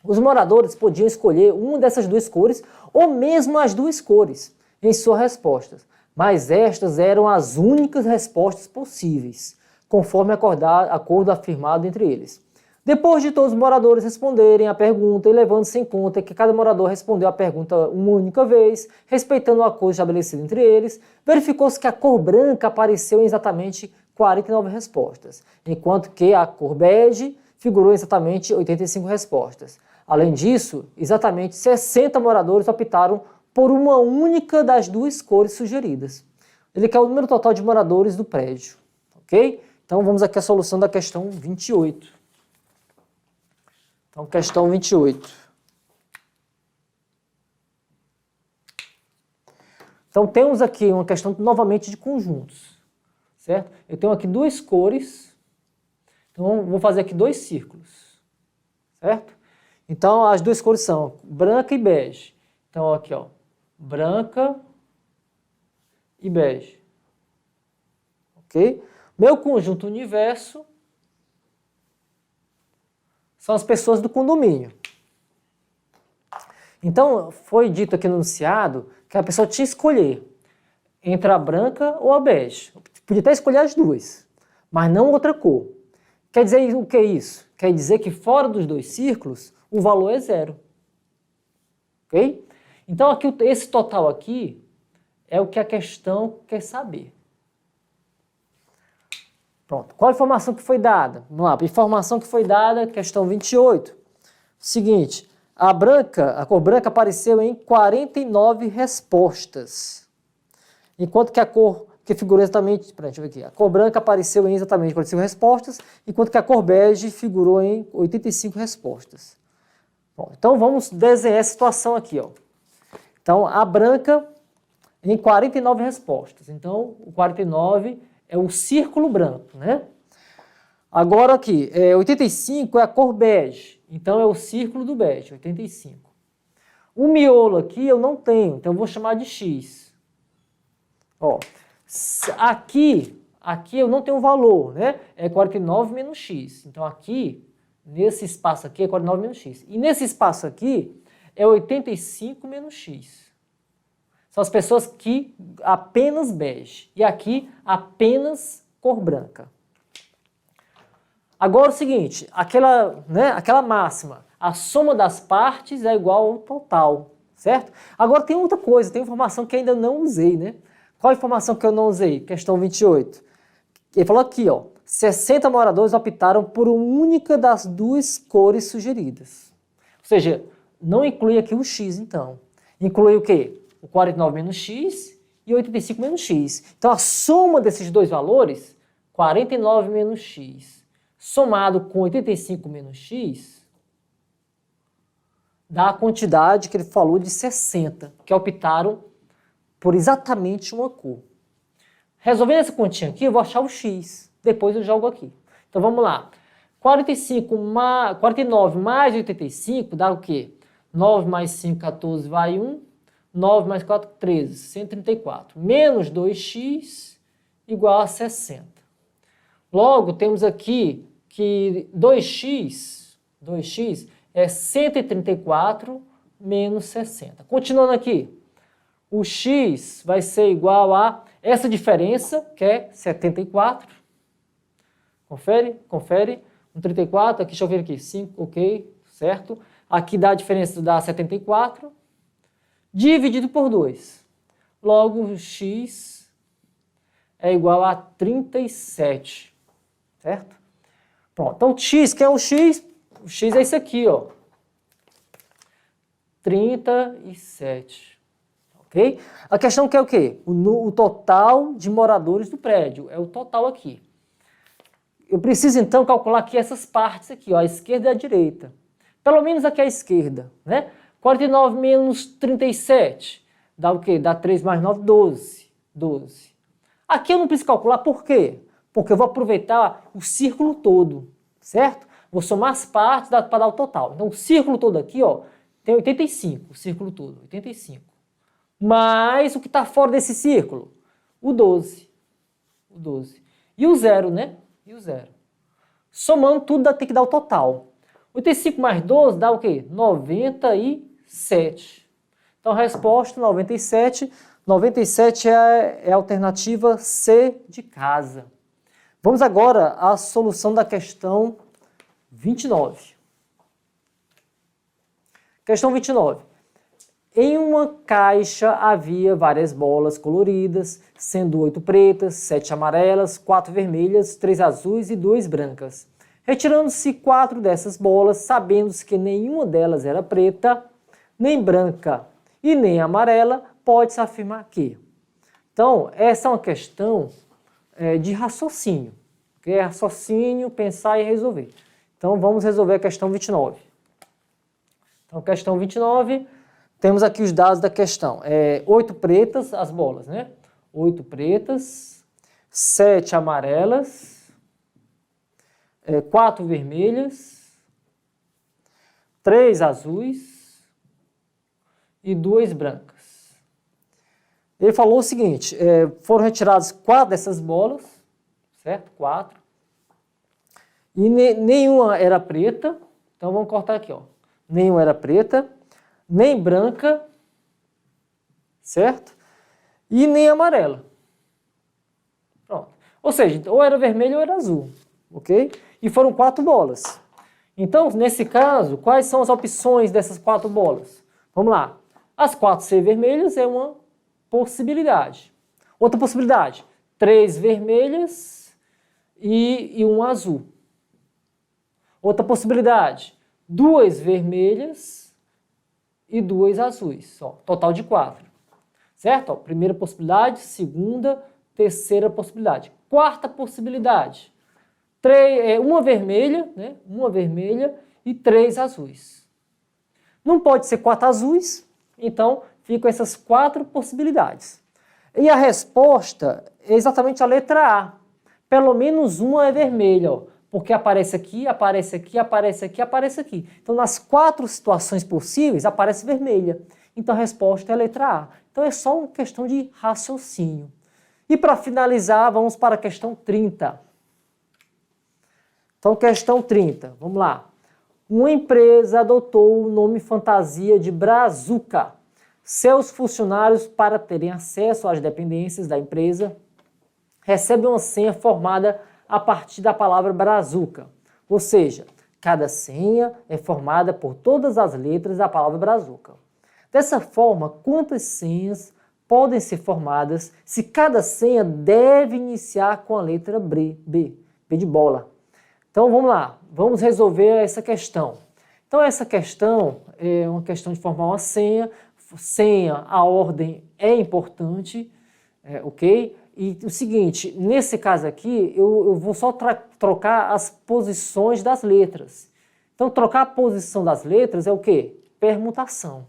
Os moradores podiam escolher uma dessas duas cores ou mesmo as duas cores em suas respostas, mas estas eram as únicas respostas possíveis, conforme acordo afirmado entre eles. Depois de todos os moradores responderem a pergunta e levando-se em conta que cada morador respondeu a pergunta uma única vez, respeitando o acordo estabelecido entre eles, verificou-se que a cor branca apareceu em exatamente 49 respostas, enquanto que a cor bege figurou em exatamente 85 respostas. Além disso, exatamente 60 moradores optaram por uma única das duas cores sugeridas. Ele quer o número total de moradores do prédio. Ok? Então vamos aqui à solução da questão 28. Então, questão 28. Então temos aqui uma questão novamente de conjuntos. Certo? Eu tenho aqui duas cores. Então vou fazer aqui dois círculos. Certo? Então as duas cores são branca e bege. Então aqui, ó. Branca e bege. Ok? Meu conjunto universo são as pessoas do condomínio. Então, foi dito aqui no enunciado que a pessoa tinha que escolher entre a branca ou a bege. Podia até escolher as duas, mas não outra cor. Quer dizer o que é isso? Quer dizer que fora dos dois círculos, o valor é zero. Ok? Então, aqui, esse total aqui é o que a questão quer saber. Pronto. Qual a informação que foi dada? Vamos lá. A informação que foi dada, questão 28. Seguinte, a cor branca apareceu em 49 respostas. Enquanto que a cor que figurou exatamente... Deixa eu ver aqui. A cor branca apareceu em exatamente 45 respostas, enquanto que a cor bege figurou em 85 respostas. Bom, então vamos desenhar a situação aqui, ó. Então, a branca em 49 respostas. Então, o 49 é o círculo branco, né? Agora aqui, 85 é a cor bege. Então, é o círculo do bege, 85. O miolo aqui eu não tenho, então eu vou chamar de X. Ó, aqui eu não tenho valor, né? É 49 menos X. Então, aqui, nesse espaço aqui, é 49 menos X. E nesse espaço aqui, é 85 menos X. São as pessoas que apenas bege. E aqui, apenas cor branca. Agora, o seguinte, aquela máxima, a soma das partes é igual ao total, certo? Agora, tem outra coisa, tem informação que ainda não usei, né? Qual a informação que eu não usei? Questão 28. Ele falou aqui, ó, 60 moradores optaram por uma única das duas cores sugeridas. Ou seja, não inclui aqui o X, então. Inclui o quê? O 49 menos X e 85 menos X. Então, a soma desses dois valores, 49 menos X, somado com 85 menos X, dá a quantidade que ele falou de 60, que optaram por exatamente uma cor. Resolvendo essa continha aqui, eu vou achar o X. Depois eu jogo aqui. Então, vamos lá. 49 mais 85 dá o quê? 9 mais 5, 14, vai 1. 9 mais 4, 13, 134. Menos 2x igual a 60. Logo, temos aqui que 2x é 134 menos 60. Continuando aqui, o x vai ser igual a essa diferença, que é 74. Confere. 34, aqui, deixa eu ver aqui, 5, ok, certo. Aqui dá a diferença, dá 74, dividido por 2. Logo, x é igual a 37, certo? Pronto, então x, que é o x? O x é isso aqui, ó. 37, ok? A questão que é o quê? O total de moradores do prédio, é o total aqui. Eu preciso, então, calcular aqui essas partes aqui, ó, a esquerda e a direita. Pelo menos aqui a esquerda, né? 49 menos 37, dá o quê? Dá 3 mais 9, 12. Aqui eu não preciso calcular, por quê? Porque eu vou aproveitar o círculo todo, certo? Vou somar as partes para dar o total. Então, o círculo todo aqui, ó, tem 85, o círculo todo, 85. Mais o que está fora desse círculo? O 12. E o 0, né? E o 0. Somando tudo, tem que dar o total. 85 mais 12 dá o quê? 97. Então, a resposta 97. 97 é a alternativa C de casa. Vamos agora à solução da questão 29. Questão 29. Em uma caixa havia várias bolas coloridas, sendo 8 pretas, 7 amarelas, 4 vermelhas, 3 azuis e 2 brancas. Retirando-se 4 dessas bolas, sabendo-se que nenhuma delas era preta, nem branca e nem amarela, pode-se afirmar que. Então, essa é uma questão de raciocínio. Que é raciocínio, pensar e resolver. Então, vamos resolver a questão 29. Então, questão 29, temos aqui os dados da questão. 8 pretas, as bolas, né? 8 pretas, 7 amarelas, 4 vermelhas, 3 azuis e 2 brancas. Ele falou o seguinte, foram retiradas 4 dessas bolas, certo? 4. E nenhuma era preta, então vamos cortar aqui, ó. Nenhuma era preta, nem branca, certo? E nem amarela. Pronto. Ou seja, ou era vermelho ou era azul, ok? E foram 4 bolas. Então, nesse caso, quais são as opções dessas 4 bolas? Vamos lá. As 4 ser vermelhas é uma possibilidade. Outra possibilidade, 3 vermelhas e 1 azul. Outra possibilidade, 2 vermelhas e 2 azuis. Ó, total de 4. Certo? Ó, primeira possibilidade, segunda, terceira possibilidade. Quarta possibilidade, uma vermelha, né? Uma vermelha e 3 azuis. Não pode ser 4 azuis, então ficam essas 4 possibilidades. E a resposta é exatamente a letra A. Pelo menos uma é vermelha, ó, porque aparece aqui, aparece aqui, aparece aqui, aparece aqui. Então, nas 4 situações possíveis, aparece vermelha. Então, a resposta é a letra A. Então, é só uma questão de raciocínio. E para finalizar, vamos para a questão 30. Então, questão 30, vamos lá. Uma empresa adotou o nome fantasia de Brazuca. Seus funcionários, para terem acesso às dependências da empresa, recebem uma senha formada a partir da palavra Brazuca. Ou seja, cada senha é formada por todas as letras da palavra Brazuca. Dessa forma, quantas senhas podem ser formadas se cada senha deve iniciar com a letra B de bola? Então vamos lá, vamos resolver essa questão. Então essa questão é uma questão de formar uma senha. Senha, a ordem é importante, ok? E o seguinte, nesse caso aqui, eu vou só trocar as posições das letras. Então trocar a posição das letras é o quê? Permutação,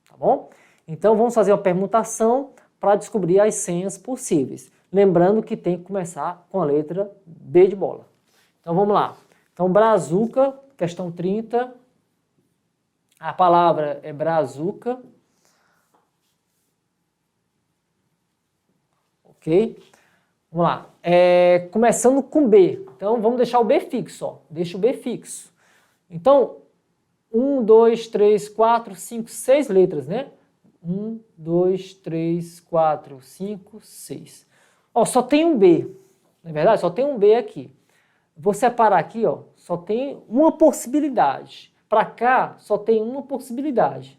tá bom? Então vamos fazer uma permutação para descobrir as senhas possíveis. Lembrando que tem que começar com a letra B de bola. Então vamos lá. Então Brazuca, questão 30. A palavra é Brazuca. Ok? Vamos lá. Começando com B. Então vamos deixar o B fixo. Ó. Deixa o B fixo. Então, 1, 2, 3, 4, 5, 6 letras, né? 1, 2, 3, 4, 5, 6. Ó, só tem um B. Não é verdade? Só tem um B aqui. Vou separar aqui, ó. Só tem uma possibilidade. Para cá, só tem uma possibilidade.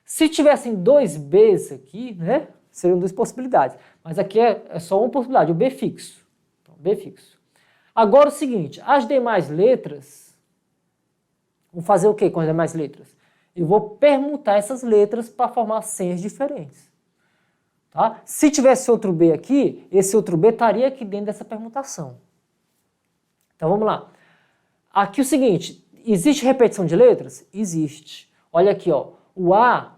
Se tivessem 2 Bs aqui, né? Seriam 2 possibilidades. Mas aqui é só uma possibilidade, o B fixo. Então, B fixo. Agora o seguinte, as demais letras, vou fazer o que com as demais letras? Eu vou permutar essas letras para formar senhas diferentes. Tá? Se tivesse outro B aqui, esse outro B estaria aqui dentro dessa permutação. Então vamos lá. Aqui o seguinte, existe repetição de letras? Existe. Olha aqui, ó, o A,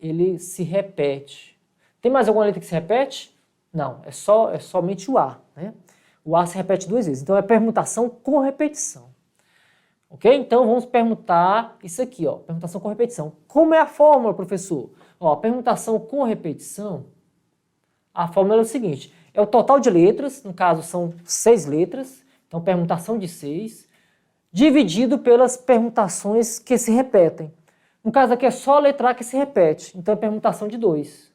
ele se repete. Tem mais alguma letra que se repete? Não, é somente o A, né? O A se repete 2 vezes, então é permutação com repetição. Ok? Então vamos permutar isso aqui, ó, permutação com repetição. Como é a fórmula, professor? Ó, permutação com repetição, a fórmula é o seguinte, é o total de letras, no caso são 6 letras, então permutação de 6, dividido pelas permutações que se repetem. No caso aqui é só a letra A que se repete, então é permutação de 2.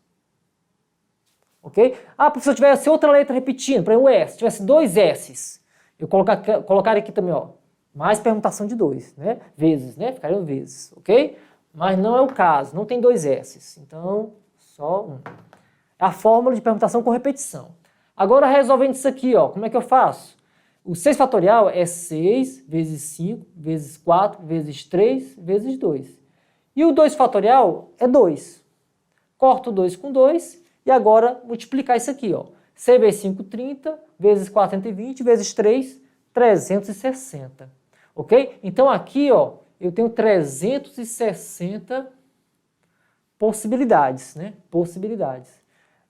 Ok? Ah, professor, se tivesse outra letra repetindo, por exemplo, o S, se tivesse 2 S's, eu colocaria aqui também, ó, mais permutação de 2, né? Vezes, né? Ficariam vezes, ok? Mas não é o caso, não tem 2 S's, então só um. É a fórmula de permutação com repetição. Agora resolvendo isso aqui, ó, como é que eu faço? O 6 fatorial é 6 vezes 5 vezes 4 vezes 3 vezes 2. E o 2 fatorial é 2. Corto 2 com 2 e agora multiplicar isso aqui, ó. 6 vezes 5, 30, vezes 4, 120, vezes 3, 360. Ok? Então aqui, ó, eu tenho 360 possibilidades, né? Possibilidades.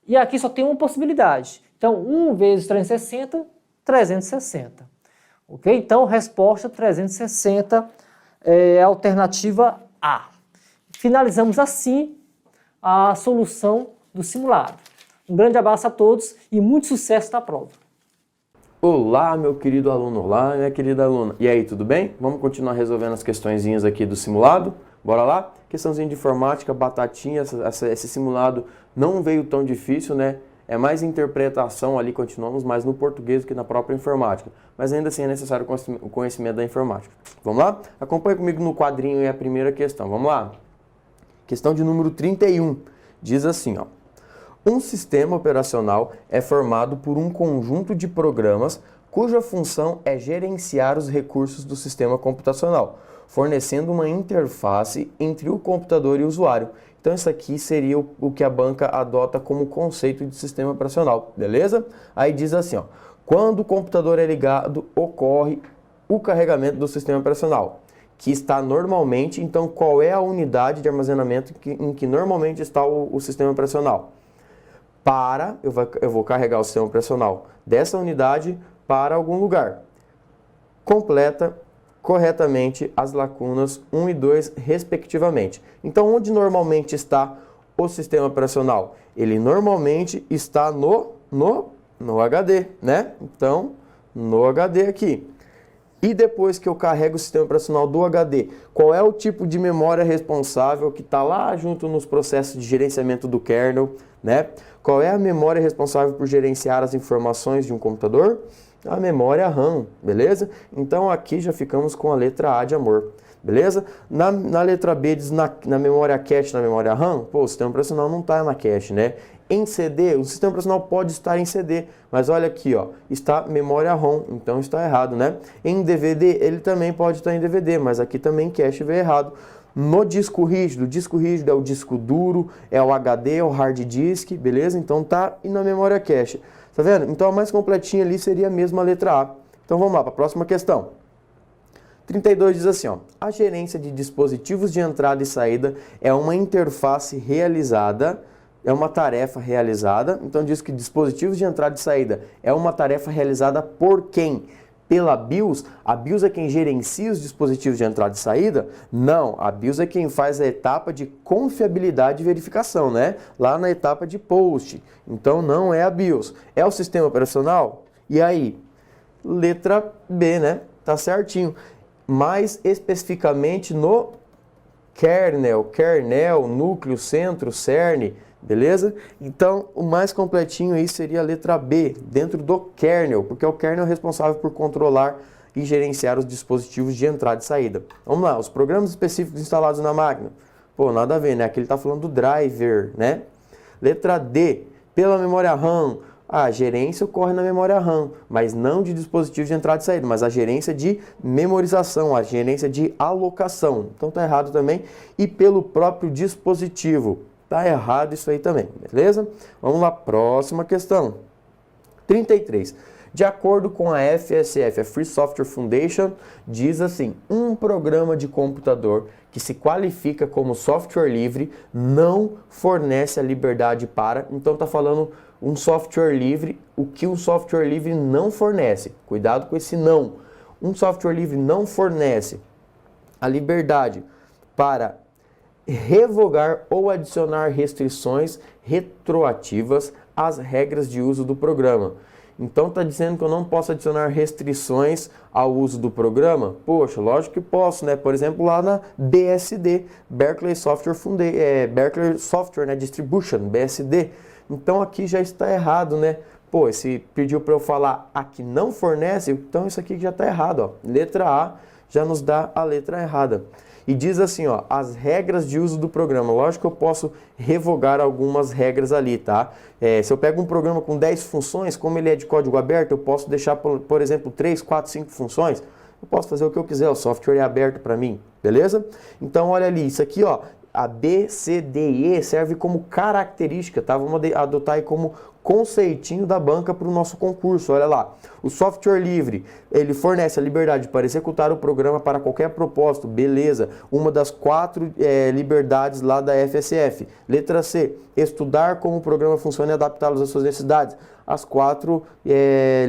E aqui só tem uma possibilidade. Então, 1 vezes 360, 360. Ok? Então, resposta 360 é a alternativa A. Finalizamos assim a solução do simulado. Um grande abraço a todos e muito sucesso na prova. Olá, meu querido aluno, olá, minha querida aluna. E aí, tudo bem? Vamos continuar resolvendo as questõezinhas aqui do simulado? Bora lá? Questãozinha de informática, batatinha, esse simulado não veio tão difícil, né? É mais interpretação ali, continuamos mais no português do que na própria informática. Mas ainda assim é necessário o conhecimento da informática. Vamos lá? Acompanhe comigo no quadrinho e a primeira questão. Vamos lá? Questão de número 31. Diz assim, ó. Um sistema operacional é formado por um conjunto de programas cuja função é gerenciar os recursos do sistema computacional, fornecendo uma interface entre o computador e o usuário. Então isso aqui seria o que a banca adota como conceito de sistema operacional, beleza? Aí diz assim, ó, quando o computador é ligado, ocorre o carregamento do sistema operacional, que está normalmente, então qual é a unidade de armazenamento em que normalmente está o sistema operacional? Eu vou carregar o sistema operacional dessa unidade para algum lugar. Completa corretamente as lacunas 1 e 2, respectivamente. Então, onde normalmente está o sistema operacional? Ele normalmente está no HD, né? Então, no HD aqui. E depois que eu carrego o sistema operacional do HD, qual é o tipo de memória responsável que está lá junto nos processos de gerenciamento do kernel, né? Qual é a memória responsável por gerenciar as informações de um computador? A memória RAM, beleza? Então aqui já ficamos com a letra A de amor, beleza? Na letra B diz na memória cache, na memória RAM, pô, o sistema operacional não está na cache, né? Em CD, o sistema operacional pode estar em CD, mas olha aqui, ó, está memória ROM, então está errado, né? Em DVD, ele também pode estar em DVD, mas aqui também cache veio errado. No disco rígido é o disco duro, é o HD, é o hard disk, beleza? Então tá, e na memória cache. Tá vendo? Então a mais completinha ali seria mesmo a letra A. Então vamos lá para a próxima questão. 32 diz assim, ó, a gerência de dispositivos de entrada e saída é uma interface realizada, é uma tarefa realizada. Então diz que dispositivos de entrada e saída é uma tarefa realizada por quem? Pela BIOS. A BIOS é quem gerencia os dispositivos de entrada e saída? Não, a BIOS é quem faz a etapa de confiabilidade e verificação, né? Lá na etapa de post. Então não é a BIOS. É o sistema operacional? E aí? Letra B, né? Tá certinho. Mais especificamente no kernel, núcleo, centro, cerne, beleza? Então, o mais completinho aí seria a letra B, dentro do kernel, porque o kernel é responsável por controlar e gerenciar os dispositivos de entrada e saída. Vamos lá, os programas específicos instalados na máquina. Pô, nada a ver, né? Aqui ele está falando do driver, né? Letra D, pela memória RAM. A gerência ocorre na memória RAM, mas não de dispositivos de entrada e saída, mas a gerência de memorização, a gerência de alocação. Então tá errado também. E pelo próprio dispositivo. Tá errado isso aí também, beleza? Vamos lá, próxima questão. 33. De acordo com a FSF, a Free Software Foundation, diz assim, um programa de computador que se qualifica como software livre não fornece a liberdade para... Então tá falando um software livre, o que um software livre não fornece. Cuidado com esse não. Um software livre não fornece a liberdade para revogar ou adicionar restrições retroativas às regras de uso do programa. Então está dizendo que eu não posso adicionar restrições ao uso do programa? Poxa, lógico que posso, né? Por exemplo, lá na BSD, Berkeley Software Berkeley Software, né? Distribution, BSD. Então aqui já está errado, né? Pô, se pediu para eu falar aqui não fornece, então isso aqui já está errado, ó. Letra A já nos dá a letra errada. E diz assim, ó, as regras de uso do programa. Lógico que eu posso revogar algumas regras ali, tá? Se eu pego um programa com 10 funções, como ele é de código aberto, eu posso deixar, por exemplo, 3, 4, 5 funções. Eu posso fazer o que eu quiser, o software é aberto para mim, beleza? Então, olha ali, isso aqui, ó, a B, C, D e E serve como característica, tá? Vamos adotar aí como conceitinho da banca para o nosso concurso, olha lá. O software livre, ele fornece a liberdade para executar o programa para qualquer propósito, beleza. Uma das 4 liberdades lá da FSF. Letra C, estudar como o programa funciona e adaptá-los às suas necessidades. As 4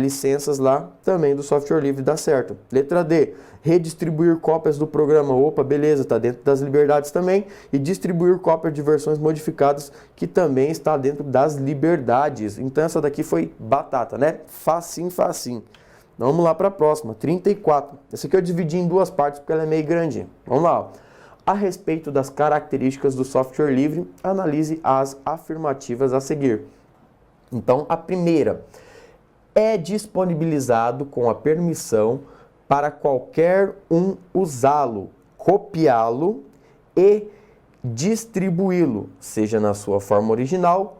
licenças lá também do software livre dá certo. Letra D, redistribuir cópias do programa. Opa, beleza, está dentro das liberdades também. E distribuir cópias de versões modificadas, que também está dentro das liberdades. Então essa daqui foi batata, né? Facinho, facinho. Vamos lá para a próxima, 34. Essa aqui eu dividi em 2 partes porque ela é meio grandinha. Vamos lá, ó. A respeito das características do software livre, analise as afirmativas a seguir. Então, a primeira, é disponibilizado com a permissão para qualquer um usá-lo, copiá-lo e distribuí-lo, seja na sua forma original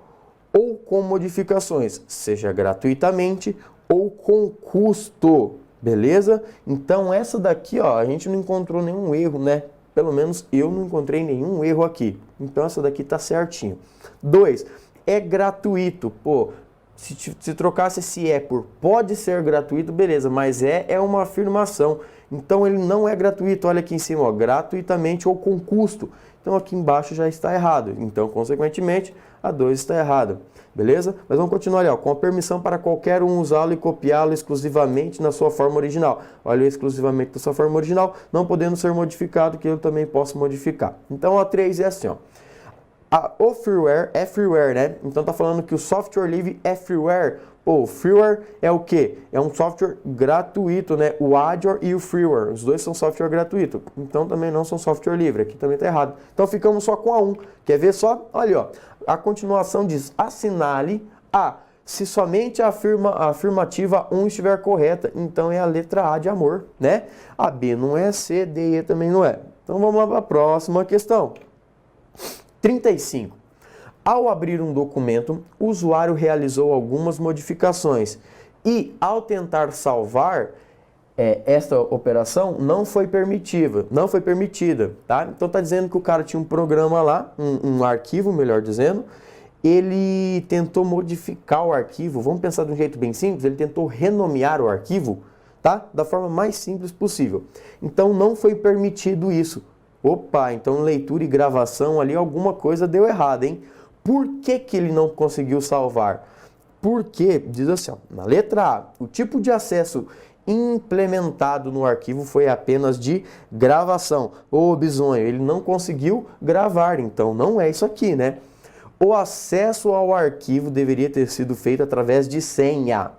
ou com modificações, seja gratuitamente ou com custo, beleza? Então, essa daqui, ó, a gente não encontrou nenhum erro, né? Pelo menos eu não encontrei nenhum erro aqui. Então, essa daqui tá certinho. 2. É gratuito. Pô, se trocasse esse por pode ser gratuito, beleza, mas é uma afirmação. Então ele não é gratuito, olha aqui em cima, ó, gratuitamente ou com custo. Então aqui embaixo já está errado, então consequentemente a 2 está errada, beleza? Mas vamos continuar ali, ó, com a permissão para qualquer um usá-lo e copiá-lo exclusivamente na sua forma original. Olha, exclusivamente na sua forma original, não podendo ser modificado, que eu também posso modificar. Então a 3 é assim, ó. O freeware é freeware, né? Então tá falando que o software livre é freeware. Pô, freeware é o quê? É um software gratuito, né? O Azure e o freeware, os dois são software gratuito. Então também não são software livre, aqui também tá errado. Então ficamos só com a 1. Quer ver só? Olha, ó. A continuação diz: assinale A. Se somente a afirmativa 1 estiver correta, então é a letra A de amor, né? A B não é, C, D e E também não é. Então vamos lá para a próxima questão. 35. Ao abrir um documento, o usuário realizou algumas modificações e, ao tentar salvar, esta operação não foi permitida, tá? Então está dizendo que o cara tinha um programa lá, um arquivo, melhor dizendo, ele tentou modificar o arquivo, vamos pensar de um jeito bem simples, ele tentou renomear o arquivo, tá? Da forma mais simples possível. Então não foi permitido isso. Opa, então leitura e gravação ali, alguma coisa deu errado, hein? Por que que ele não conseguiu salvar? Porque, diz assim, ó, na letra A, o tipo de acesso implementado no arquivo foi apenas de gravação. Ô, bizonho, ele não conseguiu gravar, então não é isso aqui, né? O acesso ao arquivo deveria ter sido feito através de senha.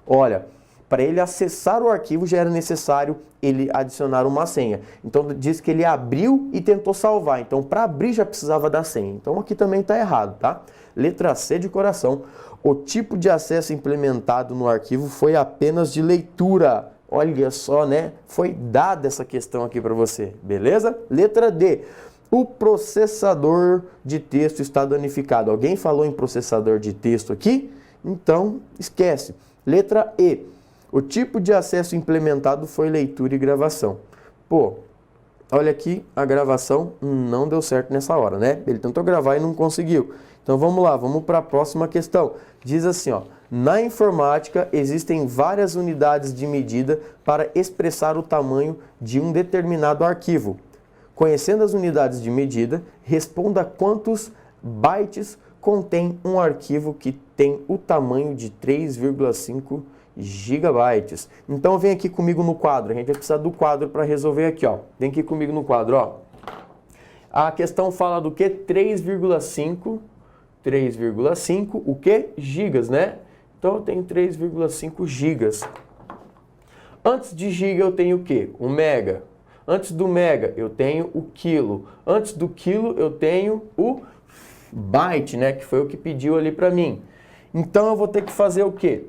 Olha, para ele acessar o arquivo já era necessário ele adicionar uma senha. Então diz que ele abriu e tentou salvar. Então para abrir já precisava da senha. Então aqui também está errado, tá? Letra C de coração. O tipo de acesso implementado no arquivo foi apenas de leitura. Olha só, né? Foi dada essa questão aqui para você, beleza? Letra D. O processador de texto está danificado. Alguém falou em processador de texto aqui? Então esquece. Letra E. O tipo de acesso implementado foi leitura e gravação. Pô, olha aqui, a gravação não deu certo nessa hora, né? Ele tentou gravar e não conseguiu. Então vamos lá, vamos para a próxima questão. Diz assim, ó: na informática existem várias unidades de medida para expressar o tamanho de um determinado arquivo. Conhecendo as unidades de medida, responda quantos bytes contém um arquivo que tem o tamanho de 3,5 gigabytes. Então vem aqui comigo no quadro, a gente vai precisar do quadro para resolver aqui, ó. Vem aqui comigo no quadro, ó. A questão fala do que? 3,5, o que? Gigas, né? Então eu tenho 3,5 gigas. Antes de giga eu tenho o que? O mega. Antes do mega eu tenho o quilo. Antes do quilo eu tenho o byte, né? Que foi o que pediu ali para mim. Então eu vou ter que fazer o quê?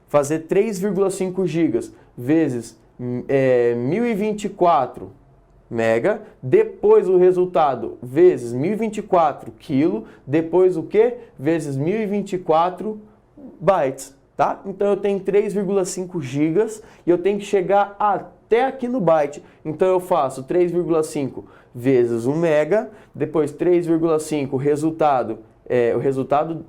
Fazer 3,5 gigas vezes 1024 mega, depois o resultado vezes 1024 quilo, depois o que? Vezes 1024 bytes, tá? Então eu tenho 3,5 gigas e eu tenho que chegar até aqui no byte. Então eu faço 3,5 vezes 1 mega, depois 3,5 o resultado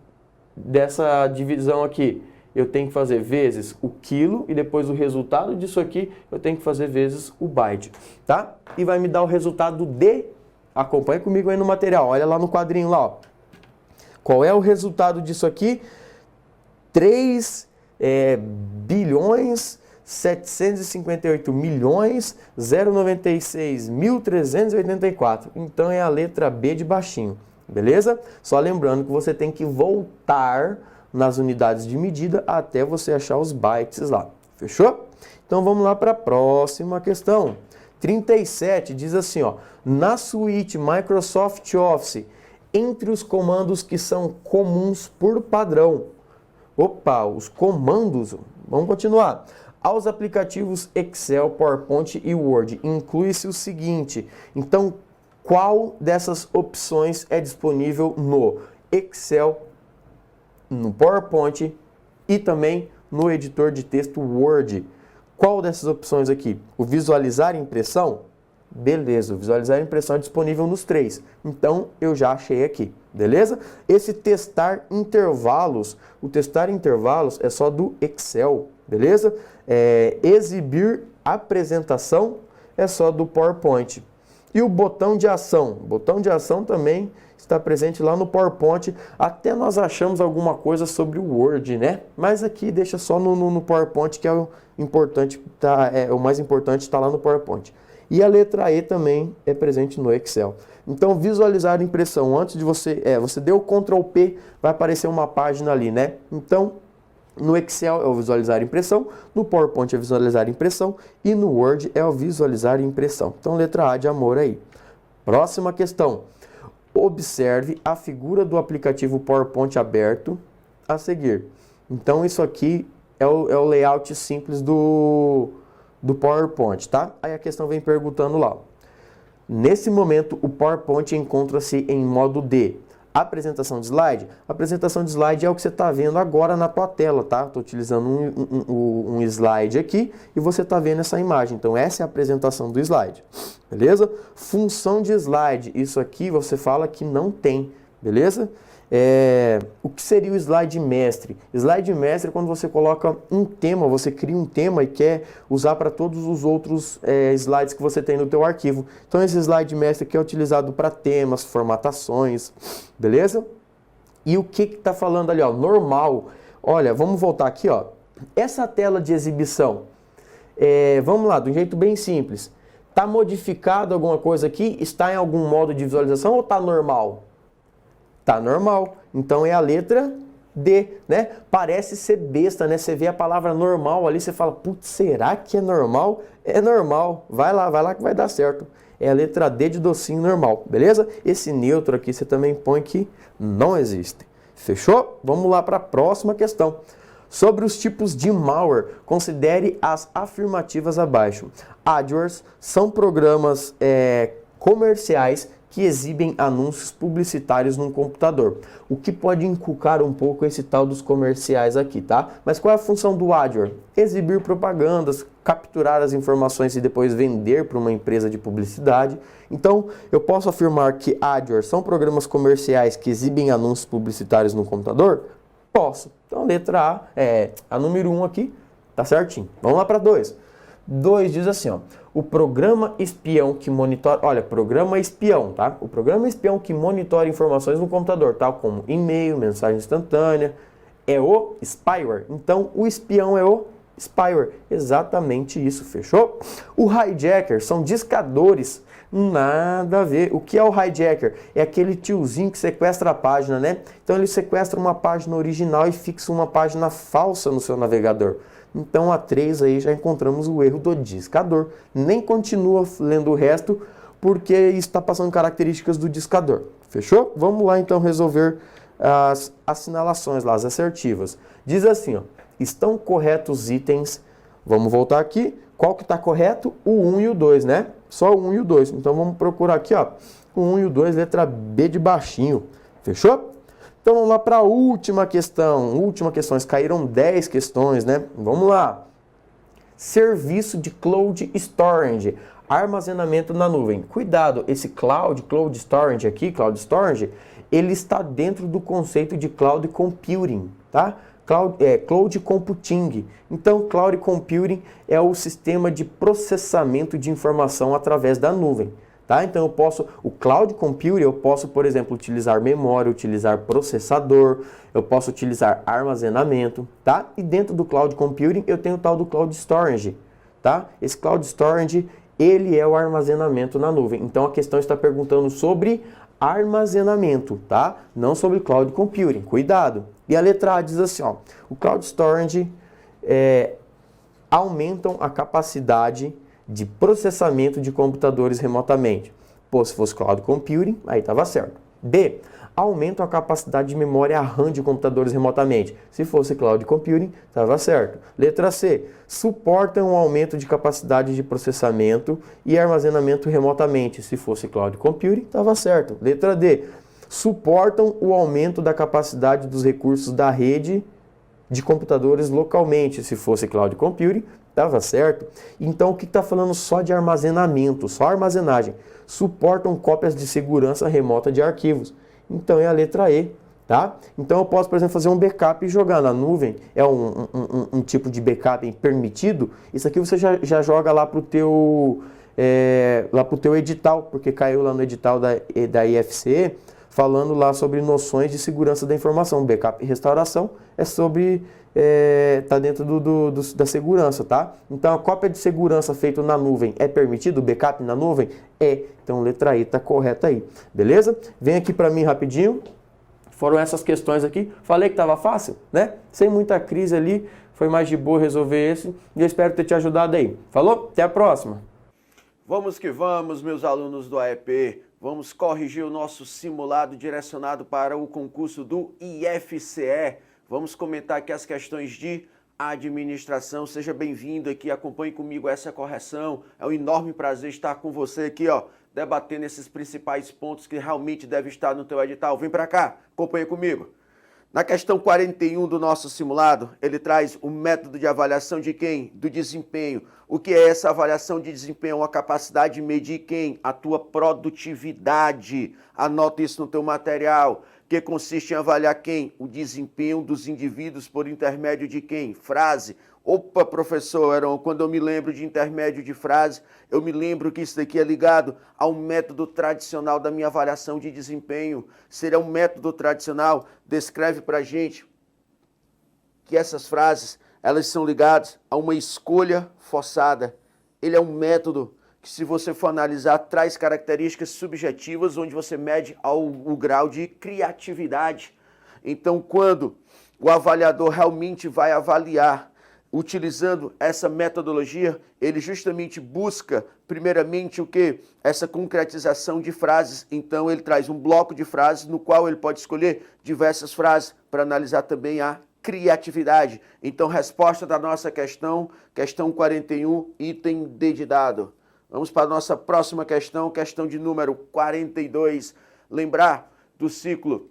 dessa divisão aqui. Eu tenho que fazer vezes o quilo e depois o resultado disso aqui eu tenho que fazer vezes o byte, tá? E vai me dar o resultado de... Acompanha comigo aí no material, olha lá no quadrinho lá, ó. Qual é o resultado disso aqui? 3 bilhões 758 milhões 096.384. Então é a letra B de baixinho, beleza? Só lembrando que você tem que voltar nas unidades de medida até você achar os bytes lá. Fechou? Então vamos lá para a próxima questão. 37 diz assim, ó: na suíte Microsoft Office, entre os comandos que são comuns por padrão. Opa, os comandos. Vamos continuar. Aos aplicativos Excel, PowerPoint e Word, inclui-se o seguinte. Então, qual dessas opções é disponível no Excel, no PowerPoint e também no editor de texto Word? Qual dessas opções aqui? O visualizar e impressão? Beleza, o visualizar e impressão é disponível nos 3. Então, eu já achei aqui, beleza? Esse testar intervalos, o testar intervalos é só do Excel, beleza? Exibir apresentação é só do PowerPoint. E o botão de ação? O botão de ação também está presente lá no PowerPoint. Até nós achamos alguma coisa sobre o Word, né? Mas aqui deixa só no PowerPoint, que é o importante, o mais importante está lá no PowerPoint. E a letra E também é presente no Excel. Então, visualizar a impressão. Antes de você deu Ctrl P, vai aparecer uma página ali, né? Então, no Excel é o visualizar a impressão, no PowerPoint é visualizar a impressão e no Word é o visualizar a impressão. Então, letra A de amor aí. Próxima questão. Observe a figura do aplicativo PowerPoint aberto a seguir. Então, isso aqui é o layout simples do PowerPoint, tá? Aí a questão vem perguntando lá. Nesse momento, o PowerPoint encontra-se em modo D. Apresentação de slide? A apresentação de slide é o que você está vendo agora na tua tela, tá? Estou utilizando um slide aqui e você está vendo essa imagem. Então, essa é a apresentação do slide, beleza? Função de slide, isso aqui você fala que não tem, beleza? O que seria o slide mestre? Slide mestre é quando você coloca um tema, você cria um tema e quer usar para todos os outros slides que você tem no teu arquivo. Então esse slide mestre aqui é utilizado para temas, formatações, beleza? E o que está falando ali, ó? Normal. Olha, vamos voltar aqui, ó. Essa tela de exibição, vamos lá, de um jeito bem simples. Está modificado alguma coisa aqui? Está em algum modo de visualização ou está normal? Tá normal. Então é a letra D, né? Parece ser besta, né? Você vê a palavra normal ali, você fala, putz, será que é normal? É normal. Vai lá que vai dar certo. É a letra D de docinho normal, beleza? Esse neutro aqui você também põe que não existe. Fechou? Vamos lá para a próxima questão. Sobre os tipos de malware, considere as afirmativas abaixo. AdWords são programas comerciais que exibem anúncios publicitários num computador. O que pode inculcar um pouco esse tal dos comerciais aqui, tá? Mas qual é a função do AdWords? Exibir propagandas, capturar as informações e depois vender para uma empresa de publicidade. Então, eu posso afirmar que AdWords são programas comerciais que exibem anúncios publicitários no computador? Posso. Então, letra A, a número 1 aqui, tá certinho. Vamos lá para 2. 2 diz assim, ó, o programa espião que monitora, olha, programa espião, tá? O programa espião que monitora informações no computador, tal como e-mail, mensagem instantânea, é o spyware. Então, o espião é o spyware. Exatamente isso, fechou? O hijacker são discadores. Nada a ver. O que é o hijacker? É aquele tiozinho que sequestra a página, né? Então, ele sequestra uma página original e fixa uma página falsa no seu navegador. Então, a 3 aí já encontramos o erro do discador. Nem continua lendo o resto, porque está passando características do discador. Fechou? Vamos lá, então, resolver as assinalações lá, as assertivas. Diz assim, ó, estão corretos os itens... Vamos voltar aqui. Qual que está correto? O 1 e o 2, né? Só o 1 e o 2. Então, vamos procurar aqui, ó, o 1 e o 2, letra B de baixinho. Fechou? Então, vamos lá para a última questão. Última questão, caíram 10 questões, né? Vamos lá. Serviço de Cloud Storage, armazenamento na nuvem. Cuidado, esse Cloud Storage aqui, Cloud Storage, ele está dentro do conceito de Cloud Computing, tá? Cloud Computing. Então, Cloud Computing é o sistema de processamento de informação através da nuvem. Tá? Então, o Cloud Computing, eu posso, por exemplo, utilizar memória, utilizar processador, eu posso utilizar armazenamento, tá? E dentro do Cloud Computing, eu tenho o tal do Cloud Storage, tá? Esse Cloud Storage, ele é o armazenamento na nuvem. Então, a questão está perguntando sobre armazenamento, tá? Não sobre Cloud Computing. Cuidado! E a letra A diz assim, ó, o Cloud Storage aumentam a capacidade de processamento de computadores remotamente. Pô, se fosse Cloud Computing, aí estava certo. B, aumentam a capacidade de memória RAM de computadores remotamente. Se fosse Cloud Computing, estava certo. Letra C, suportam um aumento de capacidade de processamento e armazenamento remotamente. Se fosse Cloud Computing, estava certo. Letra D, suportam o aumento da capacidade dos recursos da rede de computadores localmente. Se fosse Cloud Computing, estava certo. Então, o que está falando só de armazenamento, só armazenagem? Suportam cópias de segurança remota de arquivos. Então, é a letra E Tá? Então eu posso, por exemplo, fazer um backup e jogar na nuvem, é um tipo de backup permitido, isso aqui você já joga lá para o teu, edital, porque caiu lá no edital da IFCE, falando lá sobre noções de segurança da informação. Backup e restauração é sobre, tá dentro da segurança, tá? Então a cópia de segurança feita na nuvem é permitido? O backup na nuvem? É. Então letra E tá correta aí, beleza? Vem aqui para mim rapidinho. Foram essas questões aqui. Falei que estava fácil, né? Sem muita crise ali. Foi mais de boa resolver esse. E eu espero ter te ajudado aí. Falou? Até a próxima. Vamos que vamos, meus alunos do AEP. Vamos corrigir o nosso simulado direcionado para o concurso do IFCE. Vamos comentar aqui as questões de administração. Seja bem-vindo aqui. Acompanhe comigo essa correção. É um enorme prazer estar com você aqui, ó, debatendo esses principais pontos que realmente devem estar no teu edital. Vem para cá, acompanha comigo. Na questão 41 do nosso simulado, ele traz o método de avaliação de quem? Do desempenho. O que é essa avaliação de desempenho? Uma capacidade de medir quem? A tua produtividade. Anota isso no teu material. Que consiste em avaliar quem? O desempenho dos indivíduos por intermédio de quem? Frase. Opa, professor Heron, quando eu me lembro de intermédio de frase, eu me lembro que isso daqui é ligado ao método tradicional da minha avaliação de desempenho. Seria um método tradicional? Descreve pra gente que essas frases, elas são ligadas a uma escolha forçada. Ele é um método que, se você for analisar, traz características subjetivas onde você mede o grau de criatividade. Então, quando o avaliador realmente vai avaliar utilizando essa metodologia, ele justamente busca, primeiramente, o quê? Essa concretização de frases. Então, ele traz um bloco de frases no qual ele pode escolher diversas frases para analisar também a criatividade. Então, resposta da nossa questão 41, item D de dado. Vamos para a nossa próxima questão de número 42. Lembrar do ciclo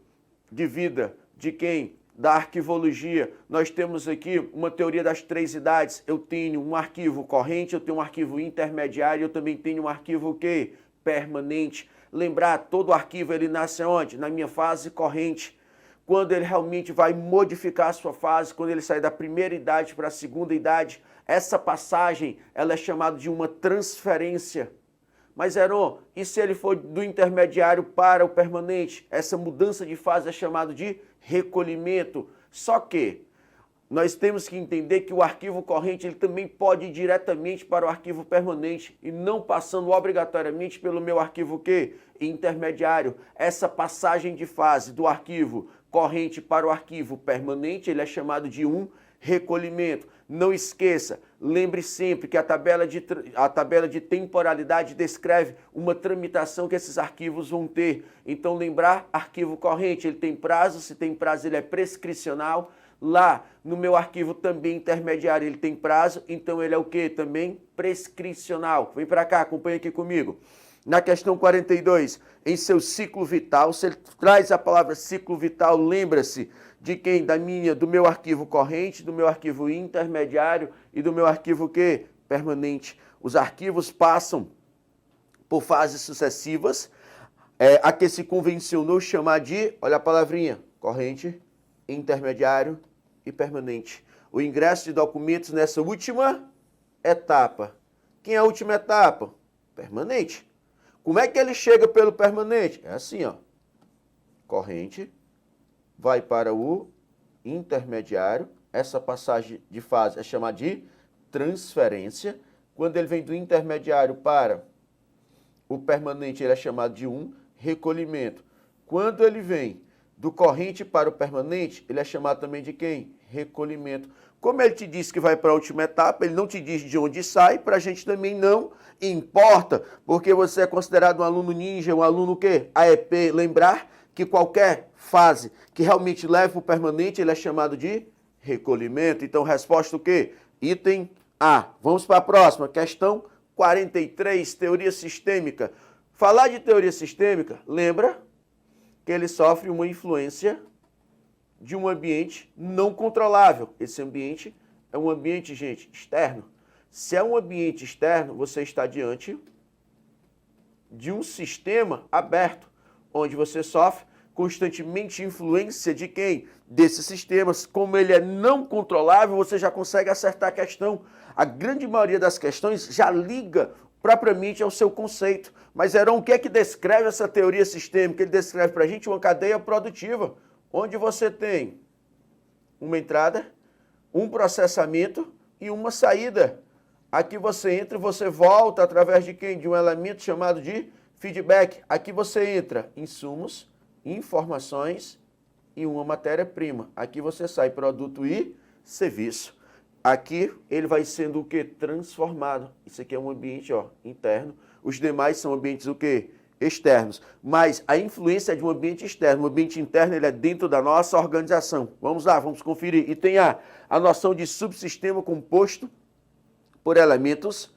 de vida de quem? Da arquivologia. Nós temos aqui uma teoria das 3 idades. Eu tenho um arquivo corrente, eu tenho um arquivo intermediário, eu também tenho um arquivo o quê? Permanente. Lembrar, todo arquivo ele nasce onde? Na minha fase corrente. Quando ele realmente vai modificar a sua fase, quando ele sai da primeira idade para a segunda idade, essa passagem ela é chamada de uma transferência. Mas, Heron, e se ele for do intermediário para o permanente? Essa mudança de fase é chamada de recolhimento. Só que nós temos que entender que o arquivo corrente ele também pode ir diretamente para o arquivo permanente e não passando obrigatoriamente pelo meu arquivo quê? Intermediário. Essa passagem de fase do arquivo corrente para o arquivo permanente, ele é chamado de um recolhimento. Não esqueça, lembre sempre que a tabela de temporalidade descreve uma tramitação que esses arquivos vão ter. Então, lembrar, arquivo corrente, ele tem prazo, se tem prazo ele é prescricional. Lá no meu arquivo também intermediário ele tem prazo, então ele é o que? Também prescricional. Vem para cá, acompanha aqui comigo. Na questão 42, em seu ciclo vital, se ele traz a palavra ciclo vital, lembra-se de quem? Do meu arquivo corrente, do meu arquivo intermediário e do meu arquivo quê? Permanente. Os arquivos passam por fases sucessivas, a que se convencionou chamar de, olha a palavrinha, corrente, intermediário e permanente. O ingresso de documentos nessa última etapa. Quem é a última etapa? Permanente. Como é que ele chega pelo permanente? É assim, ó. Corrente, vai para o intermediário. Essa passagem de fase é chamada de transferência. Quando ele vem do intermediário para o permanente, ele é chamado de um recolhimento. Quando ele vem do corrente para o permanente, ele é chamado também de quem? Recolhimento. Como ele te disse que vai para a última etapa, ele não te diz de onde sai, para a gente também não importa, porque você é considerado um aluno ninja, um aluno o quê? AEP. Lembrar que qualquer fase que realmente leva para o permanente, ele é chamado de recolhimento. Então, resposta o quê? Item A. Vamos para a próxima, questão 43, teoria sistêmica. Falar de teoria sistêmica, lembra que ele sofre uma influência de um ambiente não controlável. Esse ambiente é um ambiente, gente, externo. Se é um ambiente externo, você está diante de um sistema aberto, onde você sofre constantemente influência de quem? Desses sistemas. Como ele é não controlável, você já consegue acertar a questão. A grande maioria das questões já liga propriamente ao seu conceito. Mas, Heron, o que é que descreve essa teoria sistêmica? Ele descreve para a gente uma cadeia produtiva, onde você tem uma entrada, um processamento e uma saída. Aqui você entra e você volta através de quem? De um elemento chamado de feedback. Aqui você entra insumos, informações e uma matéria-prima. Aqui você sai produto e serviço. Aqui ele vai sendo o que? Transformado. Isso aqui é um ambiente interno. Os demais são ambientes o quê? Externos. Mas a influência é de um ambiente externo. O ambiente interno ele é dentro da nossa organização. Vamos lá, vamos conferir. E tem a noção de subsistema composto por elementos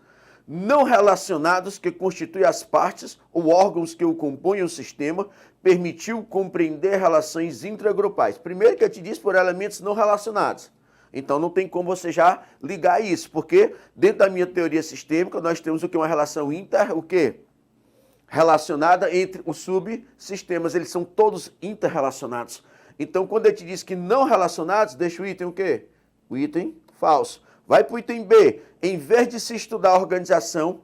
não relacionados que constituem as partes ou órgãos que o compõem o sistema, permitiu compreender relações intragrupais. Primeiro que eu te disse por elementos não relacionados. Então não tem como você já ligar isso, porque dentro da minha teoria sistêmica nós temos o que? Uma relação relacionada entre os subsistemas, eles são todos interrelacionados. Então quando eu te disse que não relacionados, deixa o item o quê? O item falso. Vai para o item B. Em vez de se estudar a organização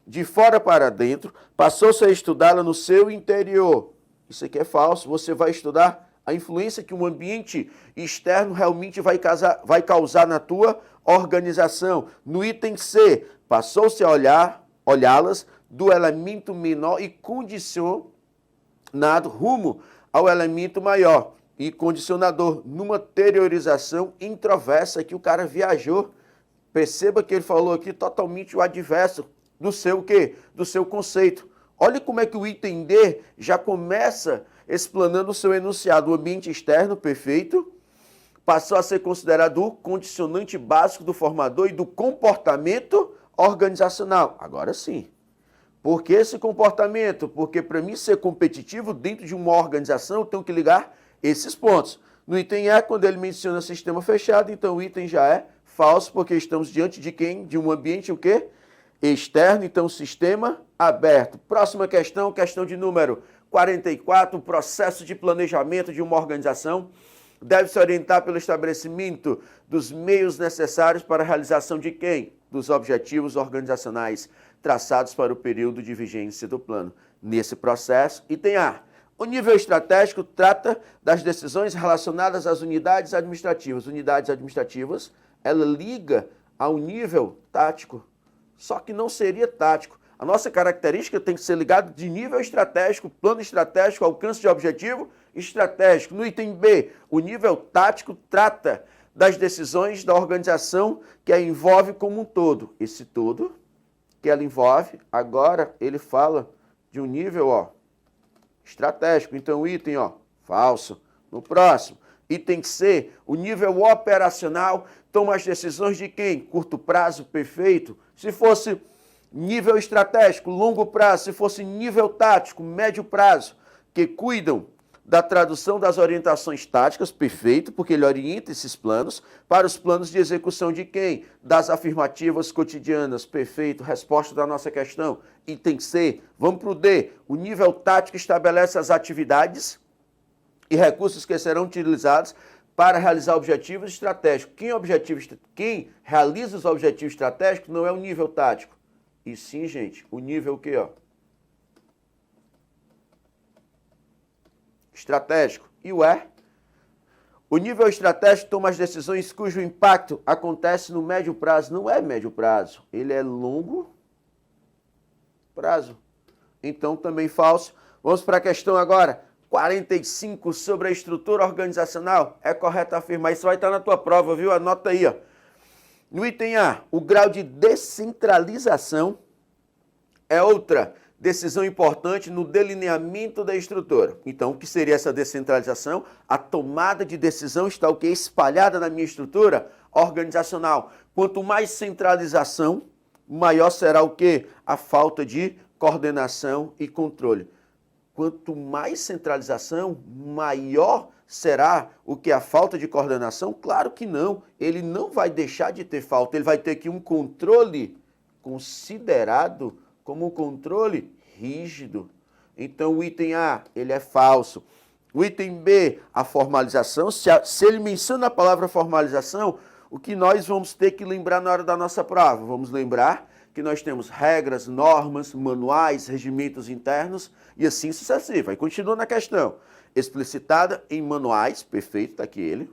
de fora para dentro, passou-se a estudá-la no seu interior. Isso aqui é falso. Você vai estudar a influência que um ambiente externo realmente vai causar na tua organização. No item C, passou-se a olhá-las do elemento menor e condicionado rumo ao elemento maior e condicionador, numa teorização introversa que o cara viajou. Perceba que ele falou aqui totalmente o adverso do seu quê? Do seu conceito. Olha como é que o item D já começa explanando o seu enunciado. O ambiente externo, perfeito, passou a ser considerado o condicionante básico do formador e do comportamento organizacional. Agora sim. Por que esse comportamento? Porque para mim ser competitivo dentro de uma organização, eu tenho que ligar esses pontos. No item E, quando ele menciona sistema fechado, então o item já é falso, porque estamos diante de quem? De um ambiente o quê? Externo, então sistema aberto. Próxima questão, questão de número 44, o processo de planejamento de uma organização deve se orientar pelo estabelecimento dos meios necessários para a realização de quem? Dos objetivos organizacionais traçados para o período de vigência do plano. Nesse processo, item A. O nível estratégico trata das decisões relacionadas às unidades administrativas. Unidades administrativas, ela liga ao nível tático, só que não seria tático. A nossa característica tem que ser ligada de nível estratégico, plano estratégico, alcance de objetivo estratégico. No item B, o nível tático trata das decisões da organização que a envolve como um todo. Esse todo que ela envolve, agora ele fala de um nível estratégico. Então o item falso. No próximo, item C, o nível operacional toma as decisões de quem? Curto prazo, perfeito. Se fosse nível estratégico, longo prazo, se fosse nível tático, médio prazo, que cuidam da tradução das orientações táticas, perfeito, porque ele orienta esses planos para os planos de execução de quem? Das afirmativas cotidianas, perfeito, resposta da nossa questão. Item C, vamos para o D. O nível tático estabelece as atividades e recursos que serão utilizados para realizar objetivos estratégicos. Quem realiza os objetivos estratégicos não é o nível tático, e sim, gente, o nível o quê? Estratégico. E o E? O nível estratégico toma as decisões cujo impacto acontece no médio prazo. Não é médio prazo, ele é longo prazo. Então, também falso. Vamos para a questão agora. 45, sobre a estrutura organizacional. É correto afirmar. Isso vai estar na tua prova, viu? Anota aí, No item A, o grau de descentralização é outra decisão importante no delineamento da estrutura. Então, o que seria essa descentralização? A tomada de decisão está o quê? Espalhada na minha estrutura organizacional. Quanto mais centralização, maior será o quê? A falta de coordenação e controle. Quanto mais centralização, maior será o que? A falta de coordenação? Claro que não. Ele não vai deixar de ter falta. Ele vai ter que um controle considerado como um controle rígido. Então, o item A, ele é falso. O item B, a formalização. Se ele menciona a palavra formalização, o que nós vamos ter que lembrar na hora da nossa prova? Vamos lembrar que nós temos regras, normas, manuais, regimentos internos e assim sucessivo. Aí continua na questão. Explicitada em manuais, perfeito, está aqui ele,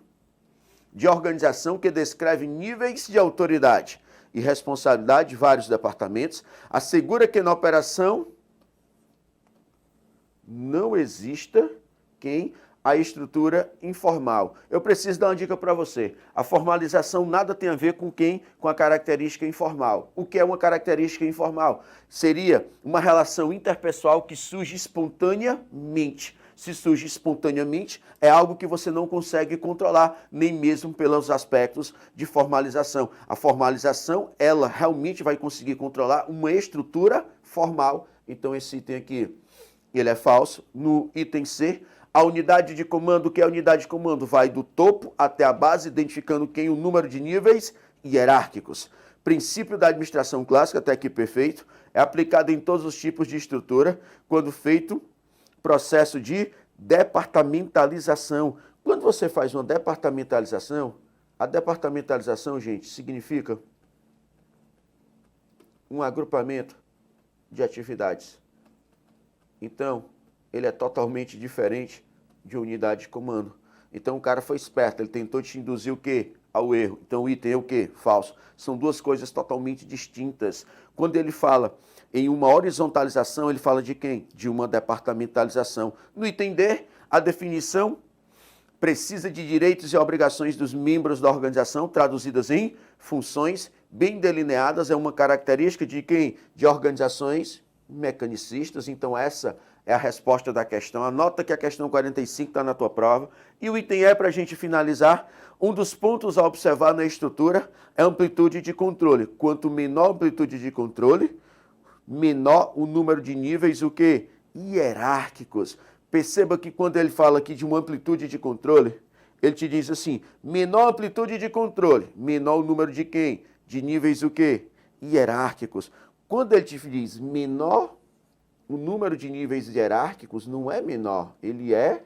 de organização que descreve níveis de autoridade e responsabilidade de vários departamentos, assegura que na operação não exista a estrutura informal. Eu preciso dar uma dica para você. A formalização nada tem a ver com a característica informal. O que é uma característica informal? Seria uma relação interpessoal que surge espontaneamente. Se surge espontaneamente, é algo que você não consegue controlar, nem mesmo pelos aspectos de formalização. A formalização, ela realmente vai conseguir controlar uma estrutura formal. Então esse item aqui, ele é falso. No item C, a unidade de comando, o que é a unidade de comando? Vai do topo até a base, identificando o número de níveis hierárquicos. Princípio da administração clássica, até aqui perfeito, é aplicado em todos os tipos de estrutura, quando feito processo de departamentalização. Quando você faz uma departamentalização, a departamentalização, gente, significa um agrupamento de atividades. Então, ele é totalmente diferente de unidade de comando. Então, o cara foi esperto, ele tentou te induzir o quê? Ao erro. Então, o item é o quê? Falso. São duas coisas totalmente distintas. Quando ele fala em uma horizontalização, ele fala de quem? De uma departamentalização. No item D, a definição precisa de direitos e obrigações dos membros da organização, traduzidas em funções bem delineadas, é uma característica de quem? De organizações mecanicistas. Então, essa é a resposta da questão. Anota que a questão 45 está na tua prova. E o item E, para a gente finalizar, um dos pontos a observar na estrutura é a amplitude de controle. Quanto menor a amplitude de controle, menor o número de níveis, o quê? Hierárquicos. Perceba que quando ele fala aqui de uma amplitude de controle, ele te diz assim, menor amplitude de controle, menor o número de quem? De níveis o quê? Hierárquicos. Quando ele te diz menor, o número de níveis hierárquicos não é menor, ele é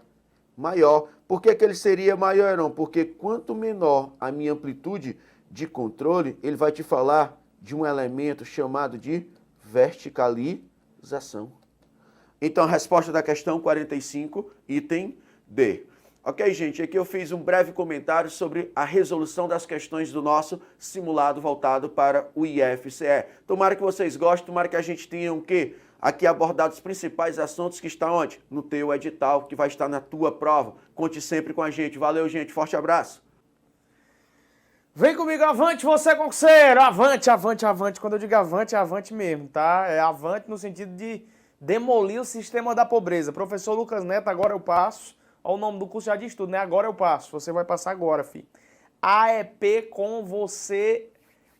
maior. Por que ele seria maior, não? Porque quanto menor a minha amplitude de controle, ele vai te falar de um elemento chamado de verticalização. Então, a resposta da questão 45, item D. Ok, gente? Aqui eu fiz um breve comentário sobre a resolução das questões do nosso simulado voltado para o IFCE. Tomara que vocês gostem, tomara que a gente tenha o quê? Aqui abordado os principais assuntos que estão onde? No teu edital, que vai estar na tua prova. Conte sempre com a gente. Valeu, gente. Forte abraço. Vem comigo, avante você, concurseiro! Avante, avante, avante. Quando eu digo avante, é avante mesmo, tá? É avante no sentido de demolir o sistema da pobreza. Professor Lucas Neto, agora eu passo. Olha o nome do curso, já diz tudo, né? Agora eu passo. Você vai passar agora, filho. AEP com você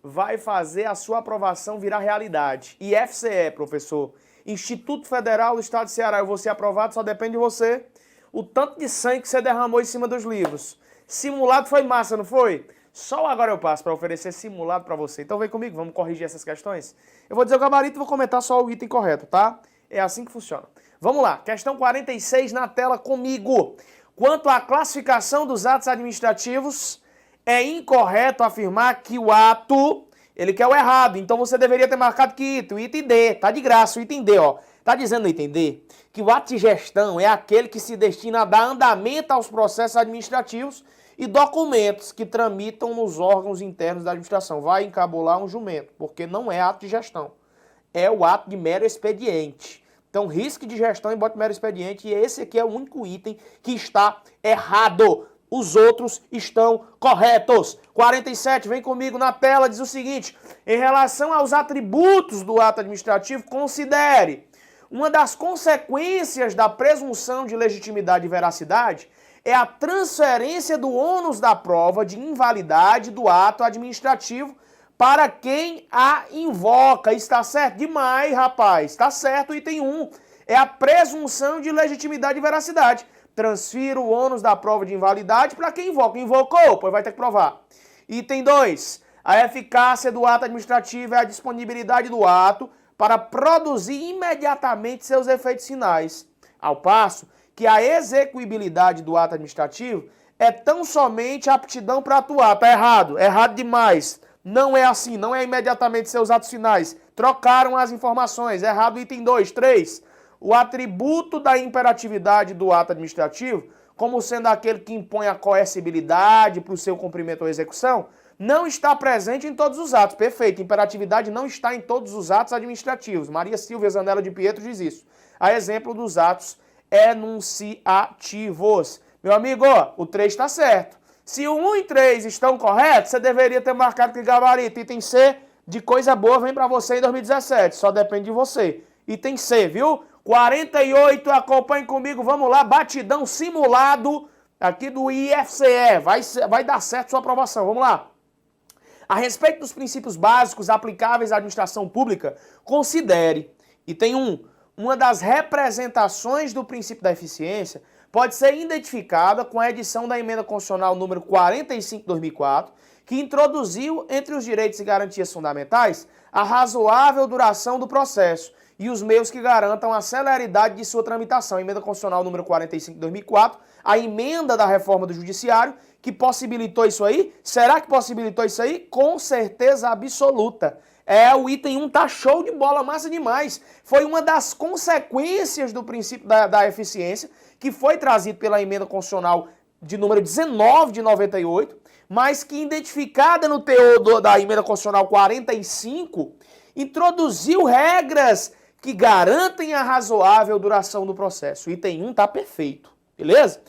vai fazer a sua aprovação virar realidade. IFCE, professor. Instituto Federal do Estado de Ceará. Eu vou ser aprovado, só depende de você. O tanto de sangue que você derramou em cima dos livros. Simulado foi massa, não foi? Só agora eu passo para oferecer simulado para você. Então vem comigo, vamos corrigir essas questões. Eu vou dizer o gabarito e vou comentar só o item correto, tá? É assim que funciona. Vamos lá, questão 46 na tela comigo. Quanto à classificação dos atos administrativos, é incorreto afirmar que o ato, ele quer o errado. Então você deveria ter marcado que item? O item D, tá de graça, o item D, ó. Tá dizendo no item D que o ato de gestão é aquele que se destina a dar andamento aos processos administrativos e documentos que tramitam nos órgãos internos da administração. Vai encabular um jumento, porque não é ato de gestão. É o ato de mero expediente. Então, risque de gestão e bote mero expediente. E esse aqui é o único item que está errado. Os outros estão corretos. 47, vem comigo na tela, diz o seguinte. Em relação aos atributos do ato administrativo, considere. Uma das consequências da presunção de legitimidade e veracidade é a transferência do ônus da prova de invalidade do ato administrativo para quem a invoca. Está certo? Demais, rapaz. Está certo, item 1. É a presunção de legitimidade e veracidade. Transfira o ônus da prova de invalidade para quem invoca. Invocou, pois vai ter que provar. Item 2. A eficácia do ato administrativo é a disponibilidade do ato para produzir imediatamente seus efeitos finais. Ao passo que a execuibilidade do ato administrativo é tão somente aptidão para atuar. Tá errado, errado demais. Não é assim, não é imediatamente seus atos finais. Trocaram as informações. Errado item 2, 3. O atributo da imperatividade do ato administrativo, como sendo aquele que impõe a coercibilidade para o seu cumprimento ou execução, não está presente em todos os atos. Perfeito, imperatividade não está em todos os atos administrativos. Maria Silvia Zanella de Pietro diz isso. A exemplo dos atos enunciativos. Meu amigo, ó, o 3 está certo. Se o 1 e 3 estão corretos, você deveria ter marcado que gabarito. Item C, de coisa boa, vem para você em 2017. Só depende de você. Item C, viu? 48, acompanhe comigo, vamos lá. Batidão simulado aqui do IFCE. Vai dar certo sua aprovação, vamos lá. A respeito dos princípios básicos aplicáveis à administração pública, considere, item 1, uma das representações do princípio da eficiência pode ser identificada com a edição da Emenda Constitucional número 45 de 2004, que introduziu entre os direitos e garantias fundamentais a razoável duração do processo e os meios que garantam a celeridade de sua tramitação. Emenda Constitucional número 45 de 2004, a emenda da reforma do Judiciário, que possibilitou isso aí. Será que possibilitou isso aí? Com certeza absoluta. O item 1 tá show de bola, massa demais. Foi uma das consequências do princípio da eficiência, que foi trazido pela Emenda Constitucional de número 19 de 98, mas que, identificada no teor da Emenda Constitucional 45, introduziu regras que garantem a razoável duração do processo. O item 1 tá perfeito, beleza?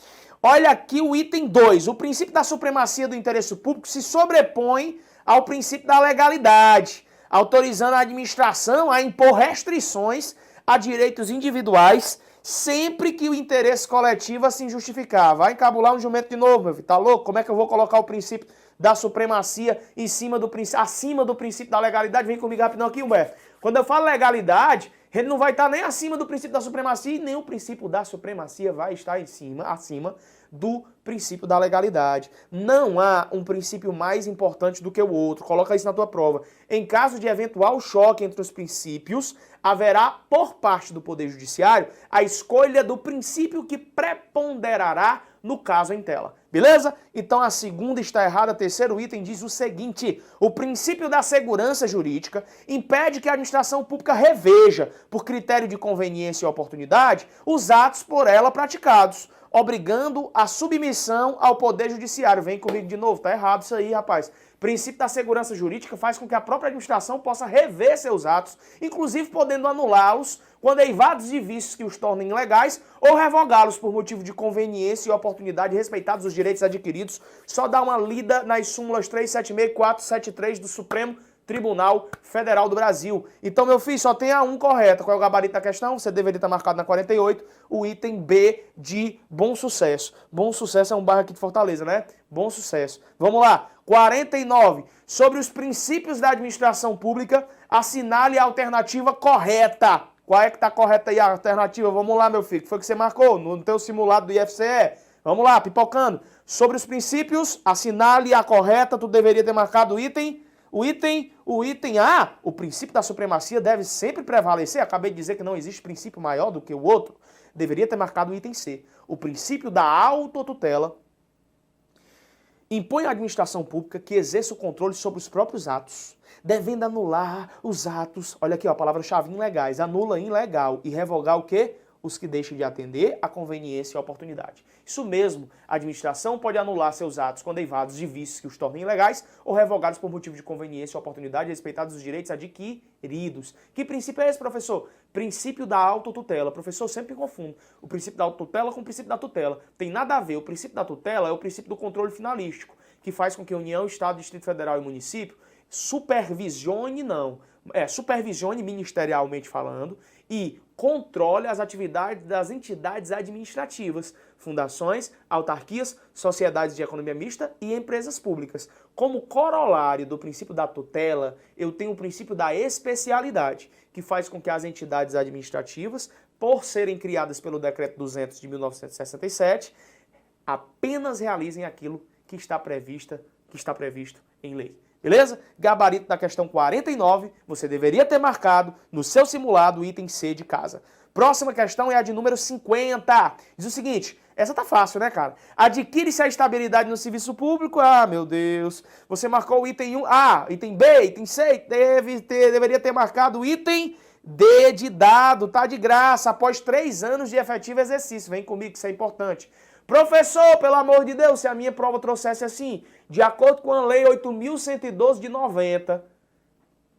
Olha aqui o item 2. O princípio da supremacia do interesse público se sobrepõe ao princípio da legalidade, autorizando a administração a impor restrições a direitos individuais sempre que o interesse coletivo assim justificar. Vai encabular um jumento de novo, meu filho. Tá louco? Como é que eu vou colocar o princípio da supremacia acima do princípio da legalidade? Vem comigo rapidão aqui, Humberto. Quando eu falo legalidade, ele não vai estar nem acima do princípio da supremacia e nem o princípio da supremacia vai estar acima do princípio da legalidade. Não há um princípio mais importante do que o outro. Coloca isso na tua prova. Em caso de eventual choque entre os princípios, haverá, por parte do Poder Judiciário, a escolha do princípio que preponderará no caso em tela. Beleza? Então a segunda está errada. Terceiro item diz o seguinte: o princípio da segurança jurídica impede que a administração pública reveja, por critério de conveniência e oportunidade, os atos por ela praticados, obrigando a submissão ao Poder Judiciário. Vem comigo de novo, tá errado isso aí, rapaz. Princípio da segurança jurídica faz com que a própria administração possa rever seus atos, inclusive podendo anulá-los quando eivados de vícios que os tornem ilegais ou revogá-los por motivo de conveniência e oportunidade, respeitados os direitos adquiridos. Só dá uma lida nas súmulas 376 e 473 do Supremo Tribunal Federal do Brasil. Então, meu filho, só tem a 1 correta. Qual é o gabarito da questão? Você deveria estar marcado na 48, o item B de Bom Sucesso. Bom Sucesso é um bairro aqui de Fortaleza, né? Bom Sucesso. Vamos lá. 49. Sobre os princípios da administração pública, assinale a alternativa correta. Qual é que está correta aí a alternativa? Vamos lá, meu filho. O que foi que você marcou no teu simulado do IFCE? Vamos lá, pipocando. Sobre os princípios, assinale a correta. Tu deveria ter marcado o item A. O princípio da supremacia deve sempre prevalecer. Acabei de dizer que não existe princípio maior do que o outro. Deveria ter marcado o item C. O princípio da autotutela impõe à administração pública que exerça o controle sobre os próprios atos, devendo anular os atos, olha aqui ó, a palavra-chave, ilegais, anula ilegal e revogar o quê? Os que deixem de atender à conveniência e à oportunidade. Isso mesmo, a administração pode anular seus atos quando eivados de vícios que os tornem ilegais ou revogados por motivo de conveniência ou oportunidade, respeitados os direitos adquiridos. Que princípio é esse, professor? Princípio da autotutela. Professor, eu sempre confundo o princípio da autotutela com o princípio da tutela. Tem nada a ver. O princípio da tutela é o princípio do controle finalístico, que faz com que a União, Estado, Distrito Federal e município supervisione ministerialmente falando, e controle as atividades das entidades administrativas, fundações, autarquias, sociedades de economia mista e empresas públicas. Como corolário do princípio da tutela, eu tenho o princípio da especialidade, que faz com que as entidades administrativas, por serem criadas pelo Decreto 200 de 1967, apenas realizem aquilo que está previsto em lei. Beleza? Gabarito da questão 49, você deveria ter marcado no seu simulado o item C de casa. Próxima questão é a de número 50. Diz o seguinte, essa tá fácil, né, cara? Adquire-se a estabilidade no serviço público. Ah, meu Deus. Você marcou o item 1. Ah, item B, item C. Deveria ter marcado o item D de dado. Tá de graça. Após 3 anos de efetivo exercício. Vem comigo que isso é importante. Professor, pelo amor de Deus, se a minha prova trouxesse assim, de acordo com a lei 8.112 de 90,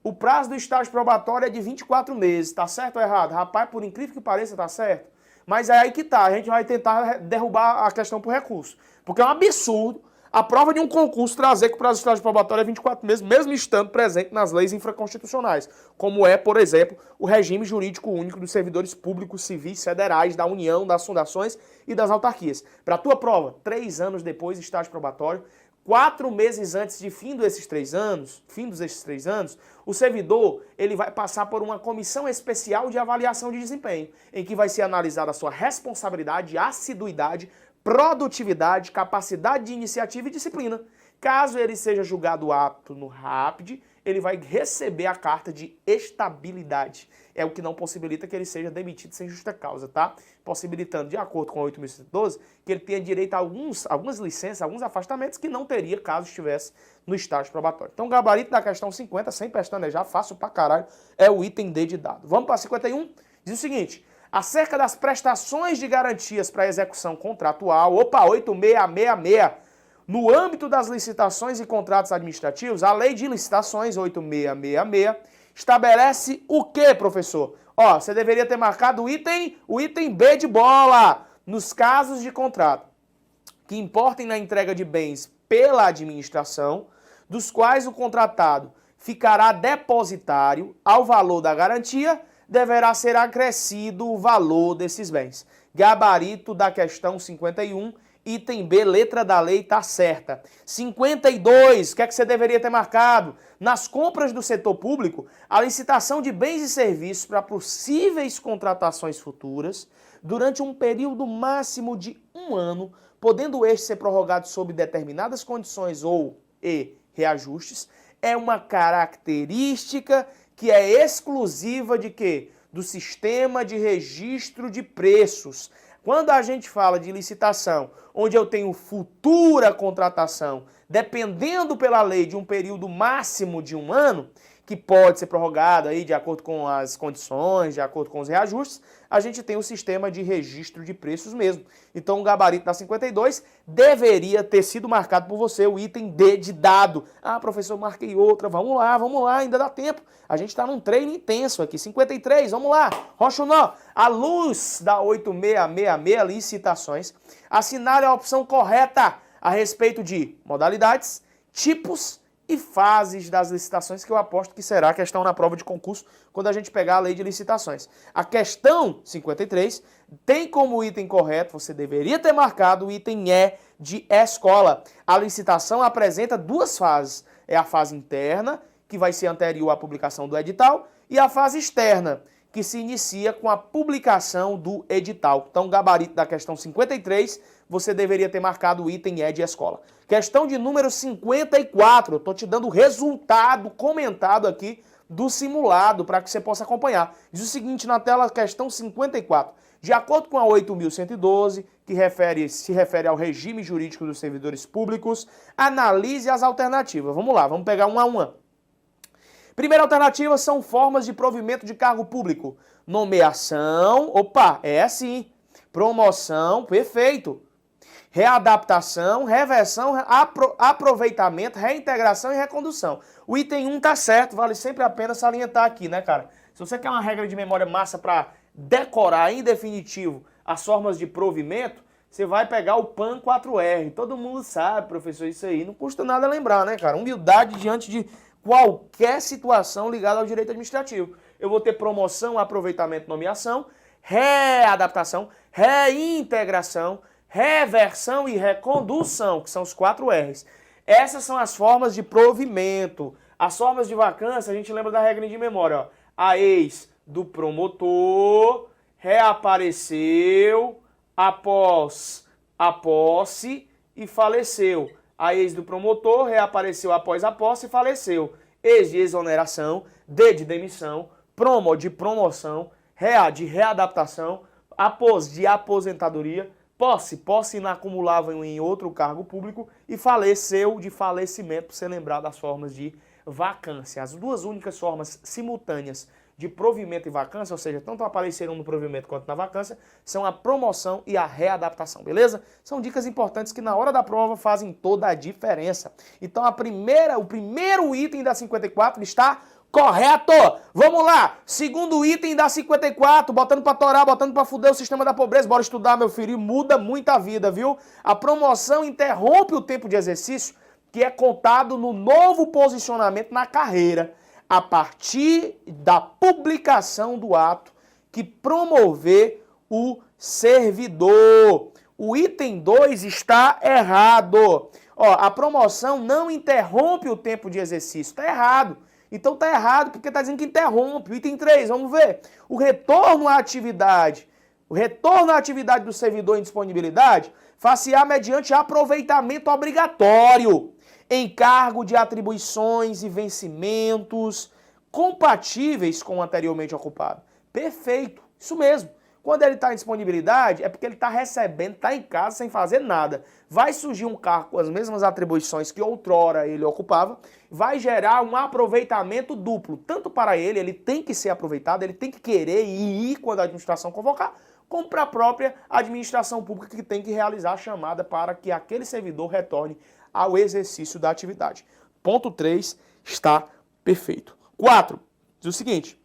o prazo do estágio probatório é de 24 meses. Tá certo ou errado? Rapaz, por incrível que pareça, tá certo. Mas é aí que tá, a gente vai tentar derrubar a questão por recurso. Porque é um absurdo a prova de um concurso trazer que o prazo de estágio probatório é 24 meses, mesmo estando presente nas leis infraconstitucionais, como é, por exemplo, o regime jurídico único dos servidores públicos civis federais, da União, das fundações e das autarquias. Para a tua prova, 3 anos depois, estágio probatório, 4 meses antes de fim desses 3 anos, o servidor ele vai passar por uma comissão especial de avaliação de desempenho, em que vai ser analisada a sua responsabilidade, assiduidade, produtividade, capacidade de iniciativa e disciplina. Caso ele seja julgado apto no RAPID, ele vai receber a carta de estabilidade. É o que não possibilita que ele seja demitido sem justa causa, tá? Possibilitando, de acordo com a 8.112, que ele tenha direito a algumas licenças, alguns afastamentos que não teria caso estivesse no estágio probatório. Então o gabarito da questão 50, sem pestanejar, fácil pra caralho, é o item D de dado. Vamos para 51? Diz o seguinte: acerca das prestações de garantias para execução contratual, 8666, no âmbito das licitações e contratos administrativos, a Lei de Licitações 8666 estabelece o quê, professor? Ó, você deveria ter marcado o item B de bola. Nos casos de contrato que importem na entrega de bens pela administração, dos quais o contratado ficará depositário ao valor da garantia, deverá ser acrescido o valor desses bens. Gabarito da questão 51, item B, letra da lei, tá certa. 52, o que é que você deveria ter marcado? Nas compras do setor público, a licitação de bens e serviços para possíveis contratações futuras, durante um período máximo de 1 ano, podendo este ser prorrogado sob determinadas condições e reajustes, é uma característica que é exclusiva de quê? Do sistema de registro de preços. Quando a gente fala de licitação, onde eu tenho futura contratação, dependendo pela lei de um período máximo de 1 ano, que pode ser prorrogado aí de acordo com as condições, de acordo com os reajustes, a gente tem o sistema de registro de preços mesmo. Então o gabarito da 52 deveria ter sido marcado por você, o item D de dado. Ah, professor, marquei outra, vamos lá, ainda dá tempo. A gente está num treino intenso aqui. 53, vamos lá. Rochunó, à luz da 8666, licitações, assinale a opção correta a respeito de modalidades, tipos e fases das licitações, que eu aposto que será a questão na prova de concurso, quando a gente pegar a lei de licitações. A questão 53 tem como item correto, você deveria ter marcado o item E de escola. A licitação apresenta 2 fases. É a fase interna, que vai ser anterior à publicação do edital, e a fase externa, que se inicia com a publicação do edital. Então, o gabarito da questão 53, você deveria ter marcado o item E de escola. Questão de número 54, eu estou te dando o resultado comentado aqui do simulado para que você possa acompanhar. Diz o seguinte na tela, questão 54. De acordo com a 8.112, que se refere ao regime jurídico dos servidores públicos, analise as alternativas. Vamos lá, vamos pegar uma a uma. Primeira alternativa são formas de provimento de cargo público. Nomeação, é assim. Promoção, perfeito. Readaptação, reversão, aproveitamento, reintegração e recondução. O item 1 tá certo, vale sempre a pena salientar aqui, né, cara? Se você quer uma regra de memória massa para decorar em definitivo as formas de provimento, você vai pegar o PAN 4R. Todo mundo sabe, professor, isso aí. Não custa nada lembrar, né, cara? Humildade diante de qualquer situação ligada ao direito administrativo. Eu vou ter promoção, aproveitamento, nomeação, readaptação, reintegração, reversão e recondução, que são os 4 R's. Essas são as formas de provimento. As formas de vacância, a gente lembra da regra de memória, ó. A ex do promotor reapareceu após a posse e faleceu. A ex do promotor reapareceu após a posse e faleceu. Ex de exoneração, D de demissão, promo de promoção, de readaptação, de aposentadoria, posse inacumulável em outro cargo público e faleceu de falecimento, por ser lembrado das formas de vacância. As duas únicas formas simultâneas de provimento e vacância, ou seja, tanto apareceram no provimento quanto na vacância, são a promoção e a readaptação, beleza? São dicas importantes que na hora da prova fazem toda a diferença. Então o primeiro item da 54 está correto! Vamos lá! Segundo item da 54, botando pra torar, botando pra fuder o sistema da pobreza. Bora estudar, meu filho, e muda muita vida, viu? A promoção interrompe o tempo de exercício, que é contado no novo posicionamento na carreira, a partir da publicação do ato que promover o servidor. O item 2 está errado. Ó, a promoção não interrompe o tempo de exercício. Está errado. Então está errado porque está dizendo que interrompe. O item 3, vamos ver. O retorno à atividade. O retorno à atividade do servidor em disponibilidade far-se-á mediante aproveitamento obrigatório, encargo de atribuições e vencimentos compatíveis com o anteriormente ocupado. Perfeito, isso mesmo. Quando ele está em disponibilidade, é porque ele está recebendo, está em casa sem fazer nada. Vai surgir um cargo com as mesmas atribuições que outrora ele ocupava, vai gerar um aproveitamento duplo. Tanto para ele tem que ser aproveitado, ele tem que querer ir quando a administração convocar, como para a própria administração pública que tem que realizar a chamada para que aquele servidor retorne ao exercício da atividade. Ponto 3 está perfeito. 4, diz o seguinte: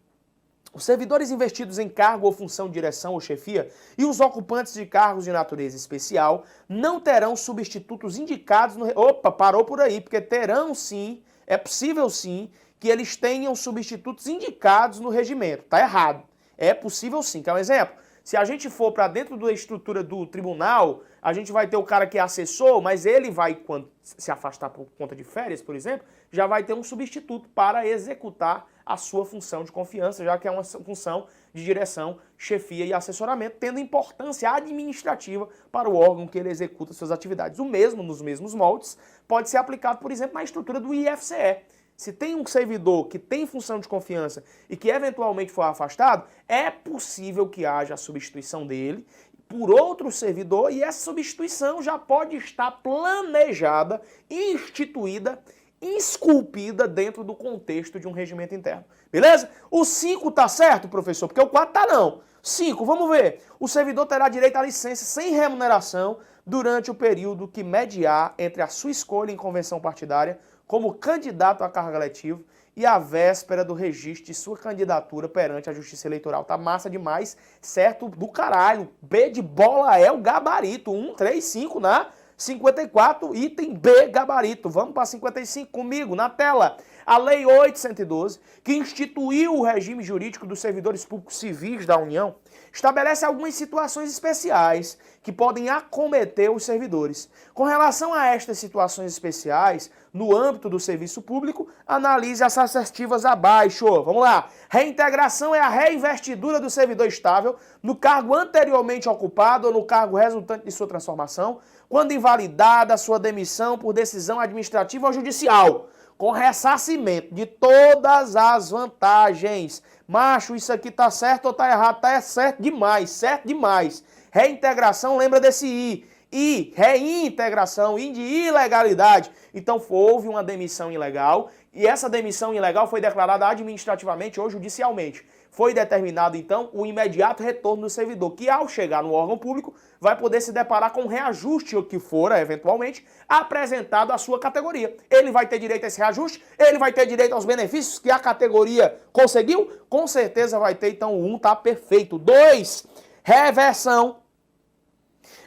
os servidores investidos em cargo ou função de direção ou chefia e os ocupantes de cargos de natureza especial não terão substitutos indicados no... Opa, parou por aí, porque terão sim, é possível sim, que eles tenham substitutos indicados no regimento. Tá errado. É possível sim. Quer um exemplo? Se a gente for para dentro da estrutura do tribunal, a gente vai ter o cara que é assessor, mas ele vai, quando se afastar por conta de férias, por exemplo, já vai ter um substituto para executar a sua função de confiança, já que é uma função de direção, chefia e assessoramento, tendo importância administrativa para o órgão que ele executa suas atividades. O mesmo, nos mesmos moldes, pode ser aplicado, por exemplo, na estrutura do IFCE. Se tem um servidor que tem função de confiança e que eventualmente for afastado, é possível que haja a substituição dele por outro servidor e essa substituição já pode estar planejada, instituída, esculpida dentro do contexto de um regimento interno. Beleza? O 5 tá certo, professor? Porque o 4 tá não. 5, vamos ver. O servidor terá direito à licença sem remuneração durante o período que mediar entre a sua escolha em convenção partidária como candidato a cargo eletivo e a véspera do registro de sua candidatura perante a Justiça Eleitoral. Tá massa demais, certo? Do caralho. B de bola é o gabarito. 1, 3, 5 na 54, item B, gabarito. Vamos para 55 comigo, na tela. A Lei 8.112, que instituiu o regime jurídico dos servidores públicos civis da União, estabelece algumas situações especiais que podem acometer os servidores. Com relação a estas situações especiais, no âmbito do serviço público, analise as assertivas abaixo. Vamos lá. Reintegração é a reinvestidura do servidor estável no cargo anteriormente ocupado ou no cargo resultante de sua transformação, quando invalidada a sua demissão por decisão administrativa ou judicial, com ressarcimento de todas as vantagens. Macho, isso aqui tá certo ou tá errado? Tá certo demais, certo demais. Reintegração, lembra desse I. E reintegração, I de ilegalidade. Então houve uma demissão ilegal e essa demissão ilegal foi declarada administrativamente ou judicialmente. Foi determinado, então, o imediato retorno do servidor, que ao chegar no órgão público vai poder se deparar com um reajuste, o que for, eventualmente, apresentado à sua categoria. Ele vai ter direito a esse reajuste? Ele vai ter direito aos benefícios que a categoria conseguiu? Com certeza vai ter, então o 1 tá perfeito. 2, reversão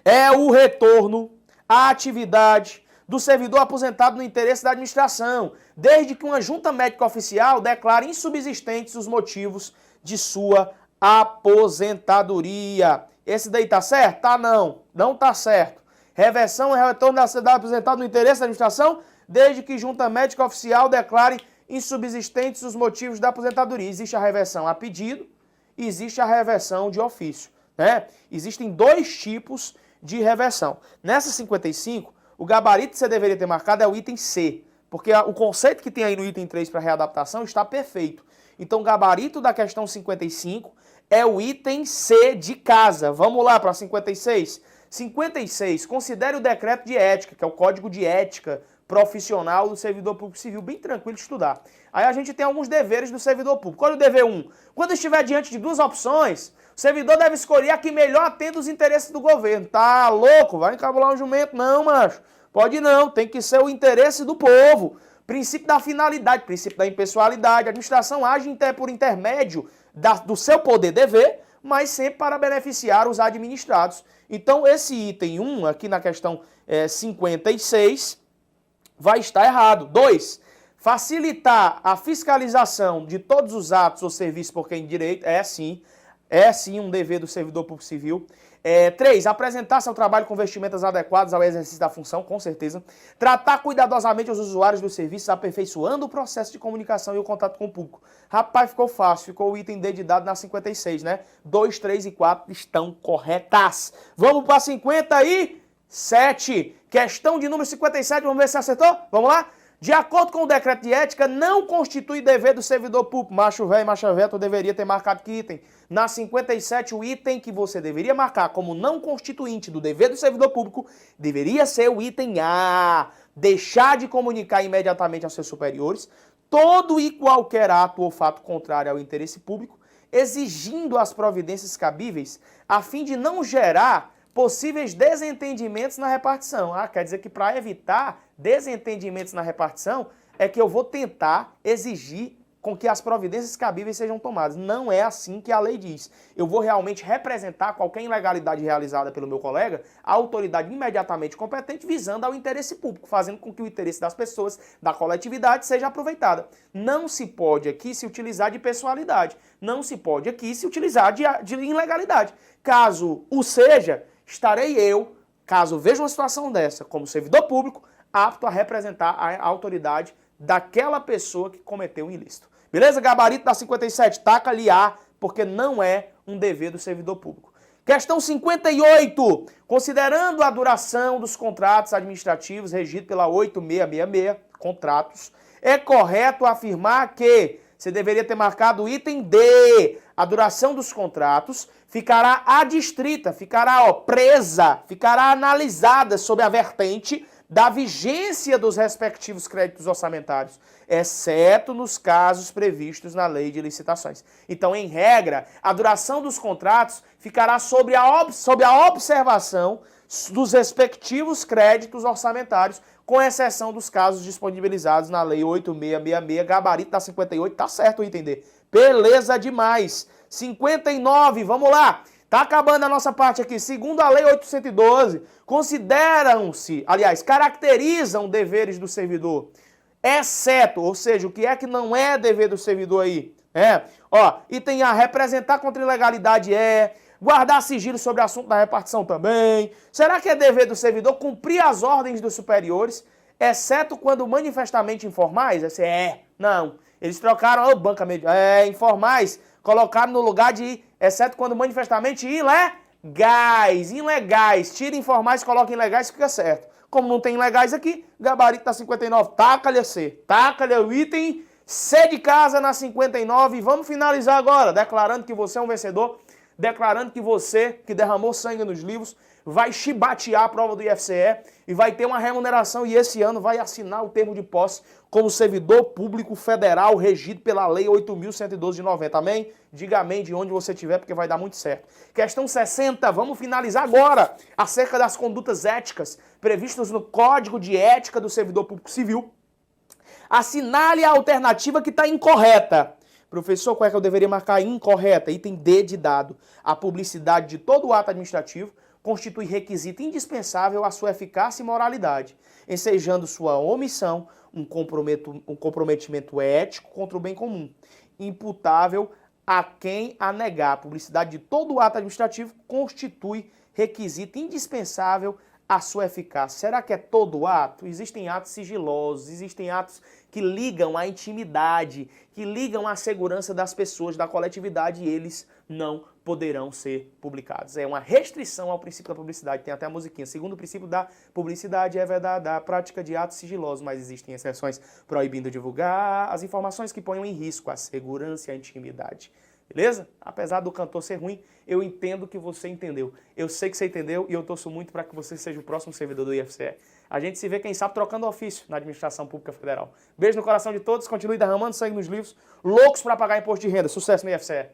é o retorno à atividade do servidor aposentado no interesse da administração, desde que uma junta médica oficial declare insubsistentes os motivos de sua aposentadoria. Esse daí tá certo? Tá não. Não tá certo. Reversão é o retorno da cidade aposentado no interesse da administração, desde que junta médica oficial declare insubsistentes os motivos da aposentadoria. Existe a reversão a pedido e existe a reversão de ofício, né? Existem dois tipos de reversão. Nessa 55, o gabarito que você deveria ter marcado é o item C, porque o conceito que tem aí no item 3 para readaptação está perfeito. Então, o gabarito da questão 55 é o item C de casa. Vamos lá para 56. 56, considere o decreto de ética, que é o código de ética profissional do servidor público civil, bem tranquilo de estudar. Aí a gente tem alguns deveres do servidor público. Olha o dever 1. Quando estiver diante de duas opções, o servidor deve escolher a que melhor atenda os interesses do governo. Tá louco? Vai encabular um jumento? Não, macho. Pode não, tem que ser o interesse do povo. Princípio da finalidade, princípio da impessoalidade. A administração age por intermédio do seu poder-dever, mas sempre para beneficiar os administrados. Então, esse item 1, aqui na questão 56, vai estar errado. 2. Facilitar a fiscalização de todos os atos ou serviços por quem direito, é sim um dever do servidor público civil. 3. Apresentar seu trabalho com vestimentas adequadas ao exercício da função, com certeza. Tratar cuidadosamente os usuários dos serviços, aperfeiçoando o processo de comunicação e o contato com o público. Rapaz, ficou fácil, ficou o item D de dado na 56, né? 2, 3 e 4 estão corretas. Vamos para 57. Questão de número 57, vamos ver se acertou? Vamos lá? De acordo com o decreto de ética, não constitui dever do servidor público. Macho velho, macha velha, tu deveria ter marcado que item? Na 57, o item que você deveria marcar como não constituinte do dever do servidor público deveria ser o item A. Deixar de comunicar imediatamente aos seus superiores todo e qualquer ato ou fato contrário ao interesse público, exigindo as providências cabíveis a fim de não gerar possíveis desentendimentos na repartição. Quer dizer que para evitar desentendimentos na repartição é que eu vou tentar exigir com que as providências cabíveis sejam tomadas. Não é assim que a lei diz. Eu vou realmente representar qualquer ilegalidade realizada pelo meu colega à autoridade imediatamente competente, visando ao interesse público, fazendo com que o interesse das pessoas, da coletividade, seja aproveitado. Não se pode aqui se utilizar de pessoalidade. Não se pode aqui se utilizar de ilegalidade. Caso o seja, estarei eu, caso veja uma situação dessa, como servidor público, apto a representar a autoridade daquela pessoa que cometeu um ilícito. Beleza? Gabarito da 57, taca ali A, porque não é um dever do servidor público. Questão 58. Considerando a duração dos contratos administrativos regido pela 8666, contratos, é correto afirmar que você deveria ter marcado o item D. A duração dos contratos ficará adstrita, ficará presa, ficará analisada sob a vertente da vigência dos respectivos créditos orçamentários, exceto nos casos previstos na Lei de Licitações. Então, em regra, a duração dos contratos ficará sob a observação dos respectivos créditos orçamentários, com exceção dos casos disponibilizados na Lei 8666, gabarito da 58, tá certo o item D. Beleza demais. 59, vamos lá. Tá acabando a nossa parte aqui. Segundo a Lei 812, caracterizam deveres do servidor, exceto, ou seja, o que é que não é dever do servidor aí? Item A, representar contra ilegalidade guardar sigilo sobre o assunto da repartição também. Será que é dever do servidor cumprir as ordens dos superiores, exceto quando manifestamente informais? Não. Eles trocaram banca informais, colocaram no lugar de exceto quando manifestamente ilegais. Tira informais, coloca ilegais, fica certo. Como não tem ilegais aqui, gabarito da 59, taca-lhe a C. Taca-lhe o item C de casa na 59. Vamos finalizar agora, declarando que você é um vencedor, declarando que você, que derramou sangue nos livros, vai chibatear a prova do IFCE e vai ter uma remuneração e esse ano vai assinar o termo de posse como servidor público federal regido pela Lei 8.112 de 90. Amém? Diga amém de onde você estiver, porque vai dar muito certo. Questão 60, vamos finalizar agora, acerca das condutas éticas previstas no Código de Ética do Servidor Público Civil. Assinale a alternativa que está incorreta. Professor, qual é que eu deveria marcar? Incorreta. Item D de dado. A publicidade de todo o ato administrativo constitui requisito indispensável à sua eficácia e moralidade, ensejando sua omissão um comprometimento ético contra o bem comum, imputável a quem a negar. A publicidade de todo o ato administrativo constitui requisito indispensável à sua eficácia. Será que é todo ato? Existem atos sigilosos, existem atos que ligam à intimidade, que ligam à segurança das pessoas, da coletividade, e eles não poderão ser publicados. É uma restrição ao princípio da publicidade. Tem até a musiquinha. Segundo o princípio da publicidade, é verdade a prática de atos sigilosos, mas existem exceções proibindo divulgar as informações que ponham em risco a segurança e a intimidade. Beleza? Apesar do cantor ser ruim, eu entendo que você entendeu. Eu sei que você entendeu e eu torço muito para que você seja o próximo servidor do IFCE. A gente se vê, quem sabe, trocando ofício na Administração Pública Federal. Beijo no coração de todos, continue derramando sangue nos livros, loucos para pagar imposto de renda. Sucesso no IFCE.